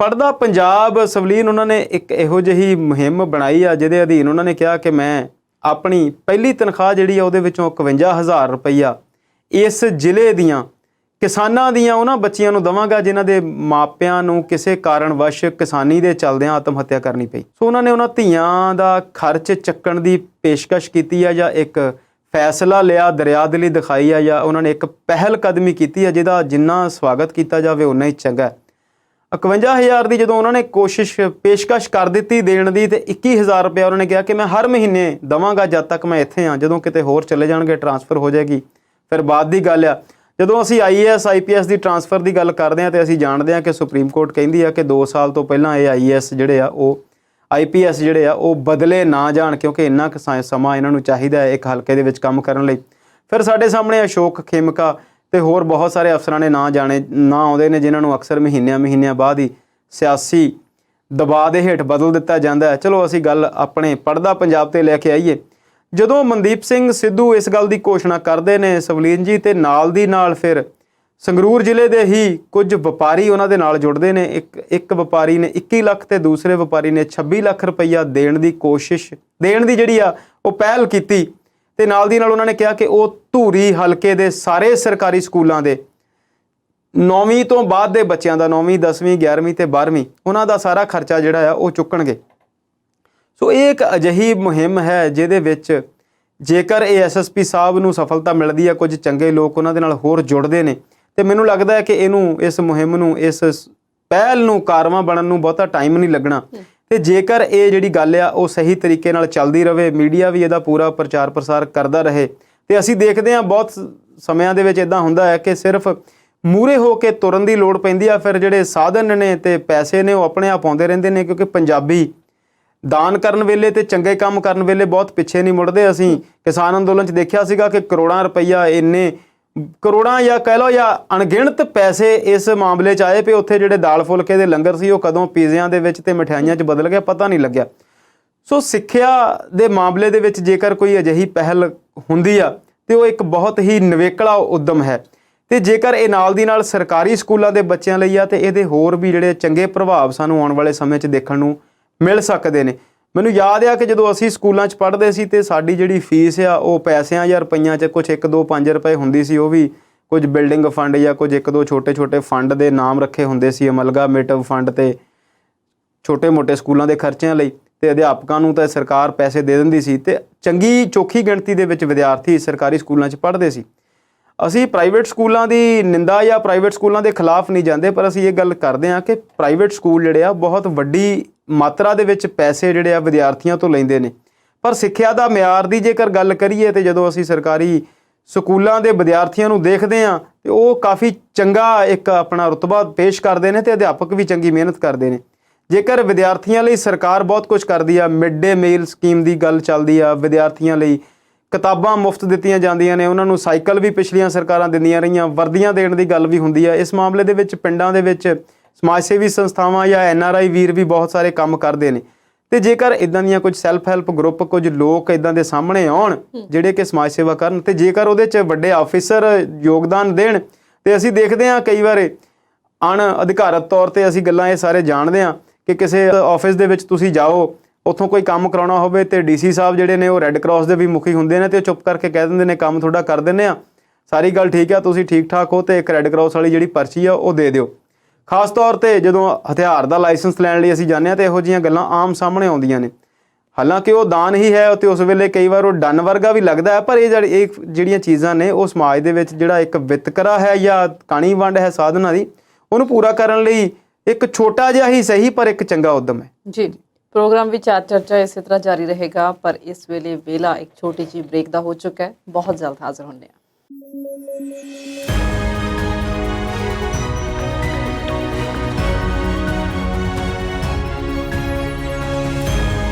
ਪੜ੍ਹਦਾ ਪੰਜਾਬ ਸਵਲੀਨ ਉਹਨਾਂ ਨੇ ਇੱਕ ਇਹੋ ਜਿਹੀ ਮੁਹਿੰਮ ਬਣਾਈ ਆ ਜਿਹਦੇ ਅਧੀਨ ਉਹਨਾਂ ਨੇ ਕਿਹਾ ਕਿ ਮੈਂ ਆਪਣੀ ਪਹਿਲੀ ਤਨਖਾਹ ਜਿਹੜੀ ਆ ਉਹਦੇ ਵਿੱਚੋਂ 51,000 ਰੁਪਈਆ ਇਸ ਜ਼ਿਲ੍ਹੇ ਦੀਆਂ ਕਿਸਾਨਾਂ ਦੀਆਂ ਉਹਨਾਂ ਬੱਚੀਆਂ ਨੂੰ ਦੇਵਾਂਗਾ ਜਿਨ੍ਹਾਂ ਦੇ ਮਾਪਿਆਂ ਨੂੰ ਕਿਸੇ ਕਾਰਨਵਸ਼ ਕਿਸਾਨੀ ਦੇ ਚੱਲਦਿਆਂ ਆਤਮ ਹੱਤਿਆ ਕਰਨੀ ਪਈ। ਸੋ ਉਹਨਾਂ ਨੇ ਉਹਨਾਂ ਧੀਆਂ ਦਾ ਖਰਚ ਚੱਕਣ ਦੀ ਪੇਸ਼ਕਸ਼ ਕੀਤੀ ਆ, ਜਾਂ ਇੱਕ ਫੈਸਲਾ ਲਿਆ, ਦਰਿਆਦਿਲੀ ਦਿਖਾਈ ਆ, ਜਾਂ ਉਹਨਾਂ ਨੇ ਇੱਕ ਪਹਿਲ ਕਦਮੀ ਕੀਤੀ ਆ ਜਿਹਦਾ ਜਿੰਨਾ ਸਵਾਗਤ ਕੀਤਾ ਜਾਵੇ ਉਨਾ ਹੀ ਚੰਗਾ। 51,000 ਦੀ ਜਦੋਂ ਉਹਨਾਂ ਨੇ ਪੇਸ਼ਕਸ਼ ਕਰ ਦਿੱਤੀ ਦੇਣ ਦੀ, ਤੇ 21,000 ਰੁਪਇਆ ਉਹਨਾਂ ਨੇ ਕਿਹਾ ਕਿ ਮੈਂ ਹਰ ਮਹੀਨੇ ਦੇਵਾਂਗਾ ਜਦ ਤੱਕ ਮੈਂ ਇੱਥੇ ਹਾਂ, ਜਦੋਂ ਕਿਤੇ ਹੋਰ ਚਲੇ ਜਾਣਗੇ ਟਰਾਂਸਫਰ ਹੋ ਜਾਏਗੀ ਫਿਰ ਬਾਅਦ ਦੀ ਗੱਲ ਆ। ਜਦੋਂ ਅਸੀਂ IAS IPS ਦੀ ਟਰਾਂਸਫਰ ਦੀ ਗੱਲ ਕਰਦੇ ਹਾਂ ਤੇ ਅਸੀਂ ਜਾਣਦੇ ਹਾਂ ਕਿ ਸੁਪਰੀਮ ਕੋਰਟ ਕਹਿੰਦੀ ਆ ਕਿ 2 ਸਾਲ ਤੋਂ ਪਹਿਲਾਂ ਇਹ IAS ਜਿਹੜੇ ਆ ਉਹ IPS ਜਿਹੜੇ ਆ ਉਹ ਬਦਲੇ ਨਾ ਜਾਣ, ਕਿਉਂਕਿ ਇੰਨਾ ਕੁ ਸਮਾਂ ਇਹਨਾਂ ਨੂੰ ਚਾਹੀਦਾ ਹੈ ਇੱਕ ਹਲਕੇ ਦੇ ਵਿੱਚ ਕੰਮ ਕਰਨ ਲਈ। ਫਿਰ ਸਾਡੇ ਸਾਹਮਣੇ ਅਸ਼ੋਕ ਖੇਮਕਾ ਤੇ ਹੋਰ ਬਹੁਤ ਸਾਰੇ ਅਫਸਰਾਂ ਨੇ ਨਾ ਆਉਂਦੇ ਨੇ, ਜਿਨ੍ਹਾਂ ਨੂੰ ਅਕਸਰ ਮਹੀਨਿਆਂ ਬਾਅਦ ਹੀ ਸਿਆਸੀ ਦਬਾਅ ਦੇ ਹੇਠ ਬਦਲ ਦਿੱਤਾ ਜਾਂਦਾ ਹੈ। ਚਲੋ ਅਸੀਂ ਗੱਲ ਆਪਣੇ ਪੜਦਾ ਪੰਜਾਬ ਤੇ ਲੈ ਕੇ ਆਈਏ। ਜਦੋਂ ਮਨਦੀਪ ਸਿੰਘ ਸਿੱਧੂ ਇਸ ਗੱਲ ਦੀ ਘੋਸ਼ਣਾ ਕਰਦੇ ਨੇ ਸਵਲੀਨ ਜੀ, ਤੇ ਨਾਲ ਦੀ ਨਾਲ ਫਿਰ ਸੰਗਰੂਰ ਜ਼ਿਲ੍ਹੇ ਦੇ ਹੀ ਕੁਝ ਵਪਾਰੀ ਉਹਨਾਂ ਦੇ ਨਾਲ ਜੁੜਦੇ ਨੇ। ਇੱਕ ਵਪਾਰੀ ਨੇ 21 ਲੱਖ ਤੇ ਦੂਸਰੇ ਵਪਾਰੀ ਨੇ 26 ਲੱਖ ਰੁਪਈਆ ਦੇਣ ਦੀ ਜਿਹੜੀ ਆ ਉਹ ਪਹਿਲ ਕੀਤੀ, ਤੇ ਨਾਲ ਦੀ ਨਾਲ ਉਹਨਾਂ ਨੇ ਕਿਹਾ ਕਿ ਉਹ ਧੂਰੀ ਹਲਕੇ ਦੇ ਸਾਰੇ ਸਰਕਾਰੀ ਸਕੂਲਾਂ ਦੇ 9ਵੀਂ ਤੋਂ ਬਾਅਦ ਦੇ ਬੱਚਿਆਂ ਦਾ 9ਵੀਂ 10ਵੀਂ 11ਵੀਂ ਤੇ 12ਵੀਂ ਉਹਨਾਂ ਦਾ ਸਾਰਾ ਖਰਚਾ ਜਿਹੜਾ ਆ ਉਹ ਚੁੱਕਣਗੇ। ਸੋ ਇਹ ਇੱਕ ਅਜਿਹੀ ਮੁਹਿੰਮ ਹੈ ਜਿਹਦੇ ਵਿੱਚ ਜੇਕਰ ਇਹ SSP ਸਾਹਿਬ ਨੂੰ ਸਫਲਤਾ ਮਿਲਦੀ ਹੈ, ਕੁਝ ਚੰਗੇ ਲੋਕ ਉਹਨਾਂ ਦੇ ਨਾਲ ਹੋਰ ਜੁੜਦੇ ਨੇ, ਤੇ ਮੈਨੂੰ ਲੱਗਦਾ ਹੈ ਕਿ ਇਸ ਮੁਹਿੰਮ ਨੂੰ, ਇਸ ਪਹਿਲ ਨੂੰ ਕਾਰਵਾਂ ਬਣਨ ਨੂੰ ਬਹੁਤਾ ਟਾਈਮ ਨਹੀਂ ਲੱਗਣਾ। ਤੇ ਜੇਕਰ ਇਹ ਜਿਹੜੀ ਗੱਲ ਆ ਉਹ ਸਹੀ ਤਰੀਕੇ ਨਾਲ ਚੱਲਦੀ ਰਹੇ, ਮੀਡੀਆ ਵੀ ਇਹਦਾ ਪੂਰਾ ਪ੍ਰਚਾਰ ਪ੍ਰਸਾਰ ਕਰਦਾ ਰਹੇ, ਤੇ ਅਸੀਂ ਦੇਖਦੇ ਹਾਂ ਬਹੁਤ ਸਮਿਆਂ ਦੇ ਵਿੱਚ ਇੱਦਾਂ ਹੁੰਦਾ ਹੈ ਕਿ ਸਿਰਫ ਮੂਹਰੇ ਹੋ ਕੇ ਤੁਰਨ ਦੀ ਲੋੜ ਪੈਂਦੀ ਆ, ਫਿਰ ਜਿਹੜੇ ਸਾਧਨ ਨੇ ਤੇ ਪੈਸੇ ਨੇ ਉਹ ਆਪਣੇ ਆਪ ਆਉਂਦੇ ਰਹਿੰਦੇ ਨੇ, ਕਿਉਂਕਿ ਪੰਜਾਬੀ ਦਾਨ ਕਰਨ ਵੇਲੇ ਤੇ ਚੰਗੇ ਕੰਮ ਕਰਨ ਵੇਲੇ ਬਹੁਤ ਪਿੱਛੇ ਨਹੀਂ ਮੁੜਦੇ। ਅਸੀਂ ਕਿਸਾਨ ਅੰਦੋਲਨ 'ਚ ਦੇਖਿਆ ਸੀਗਾ ਕਿ ਕਰੋੜਾਂ ਰੁਪਈਆ ਕਰੋੜਾਂ ਜਾਂ ਕਹਿ ਲਓ ਜਾਂ ਅਣਗਿਣਤ ਪੈਸੇ ਇਸ ਮਾਮਲੇ 'ਚ ਆਏ ਪਏ। ਉੱਥੇ ਜਿਹੜੇ ਦਾਲ ਫੁਲਕੇ ਦੇ ਲੰਗਰ ਸੀ ਉਹ ਕਦੋਂ ਪੀਜ਼ਿਆਂ ਦੇ ਵਿੱਚ ਤੇ ਮਠਿਆਈਆਂ 'ਚ ਬਦਲ ਗਿਆ ਪਤਾ ਨਹੀਂ ਲੱਗਿਆ। ਸੋ ਸਿੱਖਿਆ ਦੇ ਮਾਮਲੇ ਦੇ ਵਿੱਚ ਜੇਕਰ ਕੋਈ ਅਜਿਹੀ ਪਹਿਲ ਹੁੰਦੀ ਆ ਤੇ ਉਹ ਇੱਕ ਬਹੁਤ ਹੀ ਨਿਵੇਕਲਾ ਉੱਦਮ ਹੈ, ਤੇ ਜੇਕਰ ਇਹ ਨਾਲ ਦੀ ਨਾਲ ਸਰਕਾਰੀ ਸਕੂਲਾਂ ਦੇ ਬੱਚਿਆਂ ਲਈ ਆ ਤੇ ਇਹਦੇ ਹੋਰ ਵੀ ਜਿਹੜੇ ਚੰਗੇ ਪ੍ਰਭਾਵ ਸਾਨੂੰ ਆਉਣ ਵਾਲੇ ਸਮੇਂ 'ਚ ਦੇਖਣ ਨੂੰ ਮਿਲ ਸਕਦੇ ਨੇ। ਮੈਨੂੰ ਯਾਦ ਆ ਕਿ ਜਦੋਂ ਅਸੀਂ ਸਕੂਲਾਂ 'ਚ ਪੜ੍ਹਦੇ ਸੀ ਤੇ ਸਾਡੀ ਜਿਹੜੀ ਫੀਸ ਆ ਉਹ ਪੈਸਿਆਂ ਜਾਂ ਰੁਪਈਆਂ 'ਚ ਕੁਛ 1 2 5 ਰੁਪਏ ਹੁੰਦੀ ਸੀ। ਉਹ ਵੀ ਕੁਝ ਬਿਲਡਿੰਗ ਫੰਡ ਜਾਂ ਕੁਝ 1 2 ਛੋਟੇ ਫੰਡ ਦੇ ਨਾਮ ਰੱਖੇ ਹੁੰਦੇ ਸੀ, ਅਮਲਗਾਮੇਟਿਵ ਫੰਡ ਤੇ ਛੋਟੇ-ਮੋਟੇ ਸਕੂਲਾਂ ਦੇ ਖਰਚਿਆਂ ਲਈ, ਤੇ ਅਧਿਆਪਕਾਂ ਨੂੰ ਤਾਂ ਸਰਕਾਰ ਪੈਸੇ ਦੇ ਦਿੰਦੀ ਸੀ, ਤੇ ਚੰਗੀ ਚੋਖੀ ਗਿਣਤੀ ਦੇ ਵਿੱਚ ਵਿਦਿਆਰਥੀ ਸਰਕਾਰੀ ਸਕੂਲਾਂ 'ਚ ਪੜ੍ਹਦੇ ਸੀ। ਅਸੀਂ ਪ੍ਰਾਈਵੇਟ ਸਕੂਲਾਂ ਦੀ ਨਿੰਦਾ ਜਾਂ ਪ੍ਰਾਈਵੇਟ ਸਕੂਲਾਂ ਦੇ ਖਿਲਾਫ ਨਹੀਂ ਜਾਂਦੇ, ਪਰ ਅਸੀਂ ਇਹ ਗੱਲ ਕਰਦੇ ਹਾਂ ਕਿ ਪ੍ਰਾਈਵੇਟ ਸਕੂਲ ਜਿਹੜੇ ਆ ਬਹੁਤ ਵੱਡੀ ਮਾਤਰਾ ਦੇ ਵਿੱਚ ਪੈਸੇ ਜਿਹੜੇ ਆ ਵਿਦਿਆਰਥੀਆਂ ਤੋਂ ਲੈਂਦੇ ਨੇ। ਪਰ ਸਿੱਖਿਆ ਦਾ ਮਿਆਰ ਦੀ ਜੇਕਰ ਗੱਲ ਕਰੀਏ ਤੇ ਜਦੋਂ ਅਸੀਂ ਸਰਕਾਰੀ ਸਕੂਲਾਂ ਦੇ ਵਿਦਿਆਰਥੀਆਂ ਨੂੰ ਦੇਖਦੇ ਹਾਂ ਤੇ ਉਹ ਕਾਫੀ ਚੰਗਾ ਇੱਕ ਆਪਣਾ ਰੁਤਬਾ ਪੇਸ਼ ਕਰਦੇ ਨੇ, ਤੇ ਅਧਿਆਪਕ ਵੀ ਚੰਗੀ ਮਿਹਨਤ ਕਰਦੇ ਨੇ। ਜੇਕਰ ਵਿਦਿਆਰਥੀਆਂ ਲਈ ਸਰਕਾਰ ਬਹੁਤ ਕੁਝ ਕਰਦੀ ਆ, ਮਿਡ ਡੇ ਮੀਲ ਸਕੀਮ ਦੀ ਗੱਲ ਚੱਲਦੀ ਆ, ਵਿਦਿਆਰਥੀਆਂ ਲਈ ਕਿਤਾਬਾਂ ਮੁਫਤ ਦਿੱਤੀਆਂ ਜਾਂਦੀਆਂ ਨੇ, ਉਹਨਾਂ ਨੂੰ ਸਾਈਕਲ ਵੀ ਪਿਛਲੀਆਂ ਸਰਕਾਰਾਂ ਦਿੰਦੀਆਂ ਰਹੀਆਂ, ਵਰਦੀਆਂ ਦੇਣ ਦੀ ਗੱਲ ਵੀ ਹੁੰਦੀ ਆ। ਇਸ ਮਾਮਲੇ ਦੇ ਵਿੱਚ ਪਿੰਡਾਂ ਦੇ ਵਿੱਚ ਸਮਾਜ ਸੇਵੀ ਸੰਸਥਾਵਾਂ ਜਾਂ NRI ਵੀਰ ਵੀ ਬਹੁਤ ਸਾਰੇ ਕੰਮ ਕਰਦੇ ਨੇ, ਤੇ ਜੇਕਰ ਇਦਾਂ ਦੀਆਂ ਕੁਝ ਸੈਲਫ ਹੈਲਪ ਗਰੁੱਪ, ਕੁਝ ਲੋਕ ਇਦਾਂ ਦੇ ਸਾਹਮਣੇ ਆਉਣ ਜਿਹੜੇ ਕਿ ਸਮਾਜ ਸੇਵਾ ਕਰਨ, ਤੇ ਜੇਕਰ ਉਹਦੇ 'ਚ ਵੱਡੇ ਆਫਿਸਰ ਯੋਗਦਾਨ ਦੇਣ, ਤੇ ਅਸੀਂ ਦੇਖਦੇ ਹਾਂ ਕਈ ਵਾਰ ਅਣਅਧਿਕਾਰਤ ਤੌਰ ਤੇ ਅਸੀਂ ਗੱਲਾਂ ਇਹ ਸਾਰੇ ਜਾਣਦੇ ਹਾਂ ਕਿ ਕਿਸੇ ਆਫਿਸ ਦੇ ਵਿੱਚ ਤੁਸੀਂ ਜਾਓ, ਉੱਥੋਂ ਕੋਈ ਕੰਮ ਕਰਾਉਣਾ ਹੋਵੇ ਤੇ DC ਸਾਹਿਬ ਜਿਹੜੇ ਨੇ ਉਹ ਰੈੱਡ ਕਰਾਸ ਦੇ ਵੀ ਮੁਖੀ ਹੁੰਦੇ ਨੇ, ਤੇ ਉਹ ਚੁੱਪ ਕਰਕੇ ਕਹਿ ਦਿੰਦੇ ਨੇ ਕੰਮ ਤੁਹਾਡਾ ਕਰ ਦਿੰਦੇ ਆ, ਸਾਰੀ ਗੱਲ ਠੀਕ ਆ, ਤੁਸੀਂ ਠੀਕ ਠਾਕ ਹੋ, ਤੇ ਇੱਕ ਰੈੱਡ ਕਰਾਸ ਵਾਲੀ ਜਿਹੜੀ ਪਰਚੀ ਆ ਉਹ ਦੇ ਦਿਓ। ਖਾਸ ਤੌਰ ਤੇ ਜਦੋਂ ਹਥਿਆਰ ਦਾ ਲਾਇਸੈਂਸ ਲੈਣ ਲਈ ਅਸੀਂ ਜਾਂਦੇ ਹਾਂ ਤੇ ਇਹੋ ਜਿਹੀਆਂ ਗੱਲਾਂ ਆਮ ਸਾਹਮਣੇ ਆਉਂਦੀਆਂ ਨੇ। ਹਾਲਾਂਕਿ ਉਹ ਦਾਨ ਹੀ ਹੈ, ਤੇ ਉਸ ਵੇਲੇ ਕਈ ਵਾਰ ਉਹ ਡੰਨ ਵਰਗਾ ਵੀ ਲੱਗਦਾ ਹੈ, ਪਰ ਇਹ ਜਿਹੜੀਆਂ ਚੀਜ਼ਾਂ ਨੇ ਉਹ ਸਮਾਜ ਦੇ ਵਿੱਚ ਜਿਹੜਾ ਇੱਕ ਵਿਤਕਰਾ ਹੈ ਜਾਂ ਕਾਣੀ ਵੰਡ ਹੈ ਸਾਧਨਾਂ ਦੀ, ਉਹਨੂੰ ਪੂਰਾ ਕਰਨ ਲਈ ਇੱਕ ਛੋਟਾ ਜਿਹਾ ਹੀ ਸਹੀ ਪਰ ਇੱਕ ਚੰਗਾ ਉੱਦਮ ਹੈ। ਜੀ ਪ੍ਰੋਗਰਾਮ ਵਿੱਚ ਚਰਚਾ ਇਸੇ ਤਰ੍ਹਾਂ ਜਾਰੀ ਰਹੇਗਾ, ਪਰ ਇਸ ਵੇਲੇ ਵੇਲਾ ਇੱਕ ਛੋਟੀ ਜਿਹੀ ਬ੍ਰੇਕ ਦਾ ਹੋ ਚੁੱਕਾ ਹੈ। ਬਹੁਤ ਜਲਦ ਹਾਜ਼ਰ ਹੁੰਦੇ ਹਾਂ।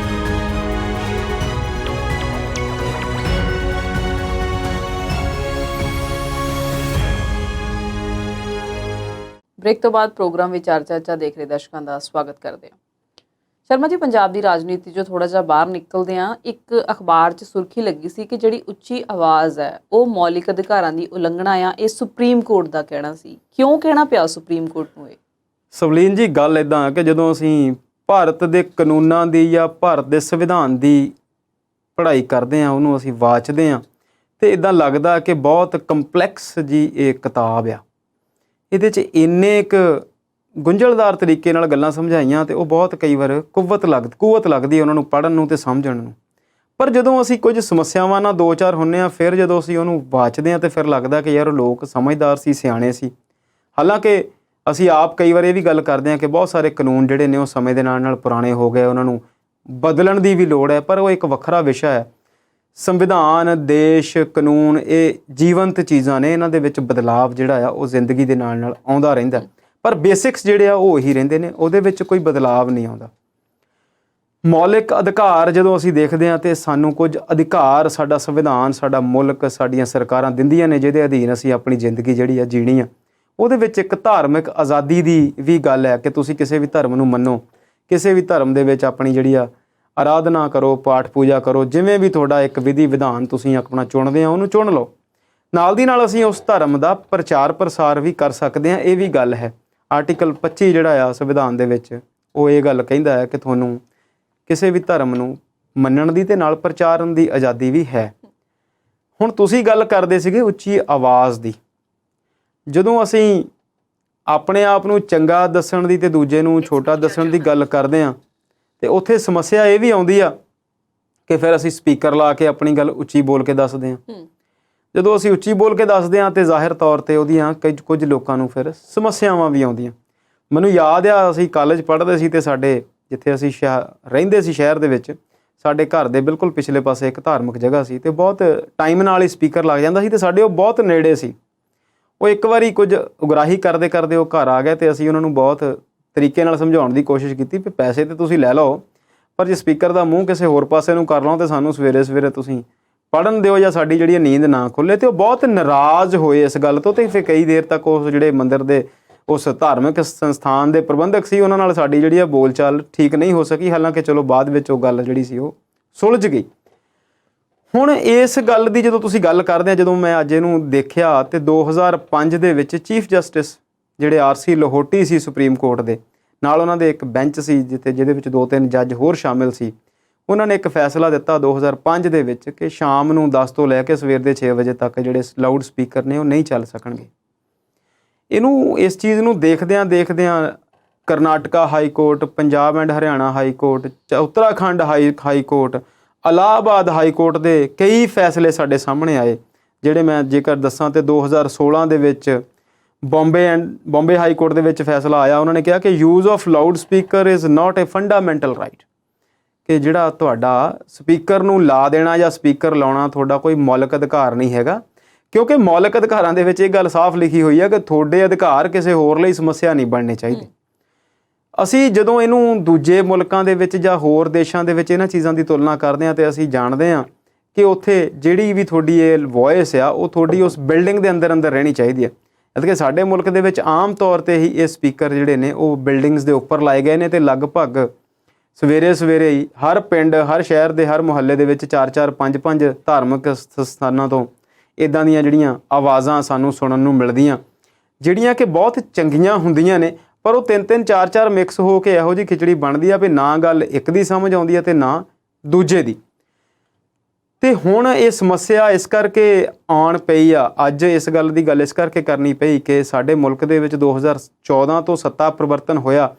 ਬ੍ਰੇਕ ਤੋਂ ਬਾਅਦ ਪ੍ਰੋਗਰਾਮ ਵਿੱਚ ਚਰਚਾ ਦੇਖ ਰਹੇ ਦਰਸ਼ਕਾਂ ਦਾ ਸਵਾਗਤ ਕਰਦੇ ਹਾਂ। ਸ਼ਰਮਾ ਜੀ, ਪੰਜਾਬ ਦੀ ਰਾਜਨੀਤੀ 'ਚੋਂ ਥੋੜਾ ਜਿਹਾ ਬਾਹਰ ਨਿਕਲਦੇ ਹਾਂ। ਇੱਕ ਅਖਬਾਰ 'ਚ ਸੁਰਖੀ ਲੱਗੀ ਸੀ ਕਿ ਜਿਹੜੀ ਉੱਚੀ ਆਵਾਜ਼ ਹੈ ਉਹ ਮੌਲਿਕ ਅਧਿਕਾਰਾਂ ਦੀ ਉਲੰਘਣਾ ਆ, ਇਹ ਸੁਪਰੀਮ ਕੋਰਟ ਦਾ ਕਹਿਣਾ ਸੀ। ਕਿਉਂ ਕਹਿਣਾ ਪਿਆ ਸੁਪਰੀਮ ਕੋਰਟ ਨੂੰ ਇਹ? ਸਵਲੀਨ ਜੀ, ਗੱਲ ਇੱਦਾਂ ਕਿ ਜਦੋਂ ਅਸੀਂ ਭਾਰਤ ਦੇ ਕਾਨੂੰਨਾਂ ਦੀ ਜਾਂ ਭਾਰਤ ਦੇ ਸੰਵਿਧਾਨ ਦੀ ਪੜ੍ਹਾਈ ਕਰਦੇ ਹਾਂ, ਉਹਨੂੰ ਅਸੀਂ ਵਾਚਦੇ ਹਾਂ, ਤੇ ਇੱਦਾਂ ਲੱਗਦਾ ਕਿ ਬਹੁਤ ਕੰਪਲੈਕਸ ਜੀ ਇਹ ਕਿਤਾਬ ਆ। ਇਹਦੇ 'ਚ ਇੰਨੇ ਇੱਕ ਗੁੰਝਲਦਾਰ ਤਰੀਕੇ ਨਾਲ ਗੱਲਾਂ ਸਮਝਾਈਆਂ ਤੇ ਉਹ ਬਹੁਤ ਕਈ ਵਾਰ ਕੁਵਤ ਲੱਗਦੀ ਉਹਨਾਂ ਨੂੰ ਪੜ੍ਹਨ ਨੂੰ ਤੇ ਸਮਝਣ ਨੂੰ। ਪਰ ਜਦੋਂ ਅਸੀਂ ਕੁਝ ਸਮੱਸਿਆਵਾਂ ਨਾਲ ਦੋ ਚਾਰ ਹੁੰਦੇ ਹਾਂ, ਫਿਰ ਜਦੋਂ ਅਸੀਂ ਉਹਨੂੰ ਵਾਚਦੇ ਹਾਂ ਤੇ ਫਿਰ ਲੱਗਦਾ ਕਿ ਯਾਰ ਉਹ ਲੋਕ ਸਮਝਦਾਰ ਸੀ, ਸਿਆਣੇ ਸੀ। ਹਾਲਾਂਕਿ ਅਸੀਂ ਆਪ ਕਈ ਵਾਰ ਇਹ ਵੀ ਗੱਲ ਕਰਦੇ ਹਾਂ ਕਿ ਬਹੁਤ ਸਾਰੇ ਕਾਨੂੰਨ ਜਿਹੜੇ ਨੇ ਉਹ ਸਮੇਂ ਦੇ ਨਾਲ ਨਾਲ ਪੁਰਾਣੇ ਹੋ ਗਏ, ਉਹਨਾਂ ਨੂੰ ਬਦਲਣ ਦੀ ਵੀ ਲੋੜ ਹੈ, ਪਰ ਉਹ ਇੱਕ ਵੱਖਰਾ ਵਿਸ਼ਾ ਹੈ। ਸੰਵਿਧਾਨ, ਦੇਸ਼, ਕਾਨੂੰਨ ਇਹ ਜੀਵੰਤ ਚੀਜ਼ਾਂ ਨੇ, ਇਹਨਾਂ ਦੇ ਵਿੱਚ ਬਦਲਾਵ ਜਿਹੜਾ ਆ ਉਹ ਜ਼ਿੰਦਗੀ ਦੇ ਨਾਲ ਨਾਲ ਆਉਂਦਾ ਰਹਿੰਦਾ, ਪਰ ਬੇਸਿਕਸ ਜਿਹੜੇ ਆ ਉਹ ਉਹੀ ਰਹਿੰਦੇ ਨੇ, ਉਹਦੇ ਵਿੱਚ ਕੋਈ ਬਦਲਾਵ ਨਹੀਂ ਆਉਂਦਾ। ਮੌਲਿਕ ਅਧਿਕਾਰ ਜਦੋਂ ਅਸੀਂ ਦੇਖਦੇ ਹਾਂ ਤੇ ਸਾਨੂੰ ਕੁਝ ਅਧਿਕਾਰ ਸਾਡਾ ਸੰਵਿਧਾਨ, ਸਾਡਾ ਮੁਲਕ, ਸਾਡੀਆਂ ਸਰਕਾਰਾਂ ਦਿੰਦੀਆਂ ਨੇ, ਜਿਹਦੇ ਅਧੀਨ ਅਸੀਂ ਆਪਣੀ ਜ਼ਿੰਦਗੀ ਜਿਹੜੀ ਆ ਜੀਣੀ ਆ। ਉਹਦੇ ਵਿੱਚ ਇੱਕ ਧਾਰਮਿਕ ਆਜ਼ਾਦੀ ਦੀ ਵੀ ਗੱਲ ਹੈ ਕਿ ਤੁਸੀਂ ਕਿਸੇ ਵੀ ਧਰਮ ਨੂੰ ਮੰਨੋ, ਕਿਸੇ ਵੀ ਧਰਮ ਦੇ ਵਿੱਚ ਆਪਣੀ ਜਿਹੜੀ ਆ ਆਰਾਧਨਾ ਕਰੋ, ਪਾਠ ਪੂਜਾ ਕਰੋ, ਜਿਵੇਂ ਵੀ ਤੁਹਾਡਾ ਇੱਕ ਵਿਧੀ ਵਿਧਾਨ ਤੁਸੀਂ ਆਪਣਾ ਚੁਣਦੇ ਆ ਉਹਨੂੰ ਚੁਣ ਲਓ। ਨਾਲ ਦੀ ਨਾਲ ਅਸੀਂ ਉਸ ਧਰਮ ਦਾ ਪ੍ਰਚਾਰ ਪ੍ਰਸਾਰ ਵੀ ਕਰ ਸਕਦੇ ਹਾਂ, ਇਹ ਵੀ ਗੱਲ ਹੈ। ਆਰਟੀਕਲ 25 ਜਿਹੜਾ ਆ ਸੰਵਿਧਾਨ ਦੇ ਵਿੱਚ ਉਹ ਇਹ ਗੱਲ ਕਹਿੰਦਾ ਹੈ ਕਿ ਤੁਹਾਨੂੰ ਕਿਸੇ ਵੀ ਧਰਮ ਨੂੰ ਮੰਨਣ ਦੀ ਤੇ ਨਾਲ ਪ੍ਰਚਾਰਨ ਦੀ ਆਜ਼ਾਦੀ ਵੀ ਹੈ। ਹੁਣ ਤੁਸੀਂ ਗੱਲ ਕਰਦੇ ਸੀਗੇ ਉੱਚੀ ਆਵਾਜ਼ ਦੀ। ਜਦੋਂ ਅਸੀਂ ਆਪਣੇ ਆਪ ਨੂੰ ਚੰਗਾ ਦੱਸਣ ਦੀ ਤੇ ਦੂਜੇ ਨੂੰ ਛੋਟਾ ਦੱਸਣ ਦੀ ਗੱਲ ਕਰਦੇ ਹਾਂ ਤੇ ਉੱਥੇ ਸਮੱਸਿਆ ਇਹ ਵੀ ਆਉਂਦੀ ਆ ਕਿ ਫਿਰ ਅਸੀਂ ਸਪੀਕਰ ਲਾ ਕੇ ਆਪਣੀ ਗੱਲ ਉੱਚੀ ਬੋਲ ਕੇ ਦੱਸਦੇ ਹਾਂ। ਜਦੋਂ ਅਸੀਂ ਉੱਚੀ ਬੋਲ ਕੇ ਦੱਸਦੇ ਹਾਂ ਤੇ ਜ਼ਾਹਿਰ ਤੌਰ ਤੇ ਉਹਦੀਆਂ ਕੁਝ ਲੋਕਾਂ ਨੂੰ ਫਿਰ ਸਮੱਸਿਆਵਾਂ ਵੀ ਆਉਂਦੀਆਂ। ਮੈਨੂੰ ਯਾਦ ਆ ਅਸੀਂ ਕਾਲਜ ਪੜ੍ਹਦੇ ਸੀ ਤੇ ਸਾਡੇ ਜਿੱਥੇ ਅਸੀਂ ਰਹਿੰਦੇ ਸੀ ਸ਼ਹਿਰ ਦੇ ਵਿੱਚ, ਸਾਡੇ ਘਰ ਦੇ ਬਿਲਕੁਲ ਪਿਛਲੇ ਪਾਸੇ ਇੱਕ ਧਾਰਮਿਕ ਜਗ੍ਹਾ ਸੀ ਤੇ ਬਹੁਤ ਟਾਈਮ ਨਾਲ ਹੀ ਸਪੀਕਰ ਲੱਗ ਜਾਂਦਾ ਸੀ ਤੇ ਸਾਡੇ ਉਹ ਬਹੁਤ ਨੇੜੇ ਸੀ। ਉਹ ਇੱਕ ਵਾਰੀ ਕੁਝ ਉਗਰਾਹੀ ਕਰਦੇ ਕਰਦੇ ਉਹ ਘਰ ਆ ਗਏ ਤੇ ਅਸੀਂ ਉਹਨਾਂ ਨੂੰ ਬਹੁਤ ਤਰੀਕੇ ਨਾਲ ਸਮਝਾਉਣ ਦੀ ਕੋਸ਼ਿਸ਼ ਕੀਤੀ ਵੀ ਪੈਸੇ ਤੇ ਤੁਸੀਂ ਲੈ ਲਓ, ਪਰ ਜੇ ਸਪੀਕਰ ਦਾ ਮੂੰਹ ਕਿਸੇ ਹੋਰ ਪਾਸੇ ਨੂੰ ਕਰ ਲਓ ਤੇ ਸਾਨੂੰ ਸਵੇਰੇ ਸਵੇਰੇ ਤੁਸੀਂ ਪੜ੍ਹਨ ਦਿਓ ਜਾਂ ਸਾਡੀ ਜਿਹੜੀ ਨੀਂਦ ਨਾ ਖੁੱਲ੍ਹੇ। ਤੇ ਉਹ ਬਹੁਤ ਨਾਰਾਜ਼ ਹੋਏ ਇਸ ਗੱਲ ਤੋਂ ਤੇ ਫਿਰ ਕਈ ਦੇਰ ਤੱਕ ਉਸ ਜਿਹੜੇ ਮੰਦਿਰ ਦੇ ਉਸ ਧਾਰਮਿਕ ਸੰਸਥਾਨ ਦੇ ਪ੍ਰਬੰਧਕ ਸੀ ਉਹਨਾਂ ਨਾਲ ਸਾਡੀ ਜਿਹੜੀ ਆ ਬੋਲਚਾਲ ਠੀਕ ਨਹੀਂ ਹੋ ਸਕੀ। ਹਾਲਾਂਕਿ ਚਲੋ ਬਾਅਦ ਵਿੱਚ ਉਹ ਗੱਲ ਜਿਹੜੀ ਸੀ ਉਹ ਸੁਲਝ ਗਈ। ਹੁਣ ਇਸ ਗੱਲ ਦੀ ਜਦੋਂ ਤੁਸੀਂ ਗੱਲ ਕਰਦੇ ਆ, ਜਦੋਂ ਮੈਂ ਅੱਜ ਇਹਨੂੰ ਦੇਖਿਆ ਤੇ 2005 ਦੇ ਵਿੱਚ ਚੀਫ ਜਸਟਿਸ ਜਿਹੜੇ RC ਲਾਹੋਟੀ ਸੀ ਸੁਪਰੀਮ ਕੋਰਟ ਦੇ, ਨਾਲ ਉਹਨਾਂ ਦੇ ਇੱਕ ਬੈਂਚ ਸੀ ਜਿਹਦੇ ਵਿੱਚ 2-3 ਜੱਜ ਹੋਰ ਸ਼ਾਮਿਲ ਸੀ। ਉਹਨਾਂ ਨੇ ਇੱਕ ਫੈਸਲਾ ਦਿੱਤਾ 2005 ਦੇ ਵਿੱਚ ਕਿ ਸ਼ਾਮ ਨੂੰ 10 ਤੋਂ ਲੈ ਕੇ ਸਵੇਰ ਦੇ 6 ਵਜੇ ਤੱਕ ਜਿਹੜੇ ਲਾਊਡ ਸਪੀਕਰ ਨੇ ਉਹ ਨਹੀਂ ਚੱਲ ਸਕਣਗੇ। ਇਸ ਚੀਜ਼ ਨੂੰ ਦੇਖਦਿਆਂ Karnataka high court, Punjab and Haryana high court, Uttarakhand high court, Allahabad high court ਦੇ ਕਈ ਫੈਸਲੇ ਸਾਡੇ ਸਾਹਮਣੇ ਆਏ। ਜਿਹੜੇ ਮੈਂ ਜੇਕਰ ਦੱਸਾਂ ਤੇ 2016 ਦੇ ਵਿੱਚ ਬੰਬੇ ਹਾਈ ਕੋਰਟ ਦੇ ਵਿੱਚ ਫੈਸਲਾ ਆਇਆ। ਉਹਨਾਂ ਨੇ ਕਿਹਾ ਕਿ use of loud speaker is not a fundamental right, ਕਿ ਜਿਹੜਾ ਤੁਹਾਡਾ ਸਪੀਕਰ ਨੂੰ ਲਾ ਦੇਣਾ ਜਾਂ ਸਪੀਕਰ ਲਾਉਣਾ ਤੁਹਾਡਾ ਕੋਈ ਮੌਲਿਕ ਅਧਿਕਾਰ ਨਹੀਂ ਹੈਗਾ, ਕਿਉਂਕਿ ਮੌਲਿਕ ਅਧਿਕਾਰਾਂ ਦੇ ਵਿੱਚ ਇਹ ਗੱਲ ਸਾਫ਼ ਲਿਖੀ ਹੋਈ ਹੈ ਕਿ ਤੁਹਾਡੇ ਅਧਿਕਾਰ ਕਿਸੇ ਹੋਰ ਲਈ ਸਮੱਸਿਆ ਨਹੀਂ ਬਣਨੇ ਚਾਹੀਦੇ। ਅਸੀਂ ਜਦੋਂ ਇਹਨੂੰ ਦੂਜੇ ਮੁਲਕਾਂ ਦੇ ਵਿੱਚ ਜਾਂ ਹੋਰ ਦੇਸ਼ਾਂ ਦੇ ਵਿੱਚ ਇਹਨਾਂ ਚੀਜ਼ਾਂ ਦੀ ਤੁਲਨਾ ਕਰਦੇ ਹਾਂ ਤੇ ਅਸੀਂ ਜਾਣਦੇ ਹਾਂ ਕਿ ਉੱਥੇ ਜਿਹੜੀ ਵੀ ਤੁਹਾਡੀ ਇਹ ਵੌਇਸ ਆ ਉਹ ਤੁਹਾਡੀ ਉਸ ਬਿਲਡਿੰਗ ਦੇ ਅੰਦਰ ਰਹਿਣੀ ਚਾਹੀਦੀ ਹੈ। ਜਦ ਕਿ ਸਾਡੇ ਮੁਲਕ ਦੇ ਵਿੱਚ ਆਮ ਤੌਰ 'ਤੇ ਹੀ ਇਹ ਸਪੀਕਰ ਜਿਹੜੇ ਨੇ ਉਹ ਬਿਲਡਿੰਗਸ ਦੇ ਉੱਪਰ ਲਾਏ ਗਏ ਨੇ ਤੇ ਲਗਭਗ ਸਵੇਰੇ ਹੀ ਹਰ ਪਿੰਡ, ਹਰ ਸ਼ਹਿਰ ਦੇ ਹਰ ਮੁਹੱਲੇ ਦੇ ਵਿੱਚ 4-4, 5-5 ਧਾਰਮਿਕ ਸਥਾਨਾਂ ਤੋਂ ਇੱਦਾਂ ਦੀਆਂ ਜਿਹੜੀਆਂ ਆਵਾਜ਼ਾਂ ਸਾਨੂੰ ਸੁਣਨ ਨੂੰ ਮਿਲਦੀਆਂ, ਜਿਹੜੀਆਂ ਕਿ ਬਹੁਤ ਚੰਗੀਆਂ ਹੁੰਦੀਆਂ ਨੇ, ਪਰ ਉਹ 3-3, 4-4 ਮਿਕਸ ਹੋ ਕੇ ਇਹੋ ਜਿਹੀ ਖਿਚੜੀ ਬਣਦੀ ਆ ਵੀ ਨਾ ਗੱਲ ਇੱਕ ਦੀ ਸਮਝ ਆਉਂਦੀ ਆ ਤੇ ਨਾ ਦੂਜੇ ਦੀ। ਤੇ ਹੁਣ ਇਹ ਸਮੱਸਿਆ ਇਸ ਕਰਕੇ ਆਉਣ ਪਈ ਆ, ਅੱਜ ਇਸ ਗੱਲ ਦੀ ਗੱਲ ਇਸ ਕਰਕੇ ਕਰਨੀ ਪਈ ਕਿ ਸਾਡੇ ਮੁਲਕ ਦੇ ਵਿੱਚ 2014 ਤੋਂ ਸੱਤਾ ਪਰਿਵਰਤਨ ਹੋਇਆ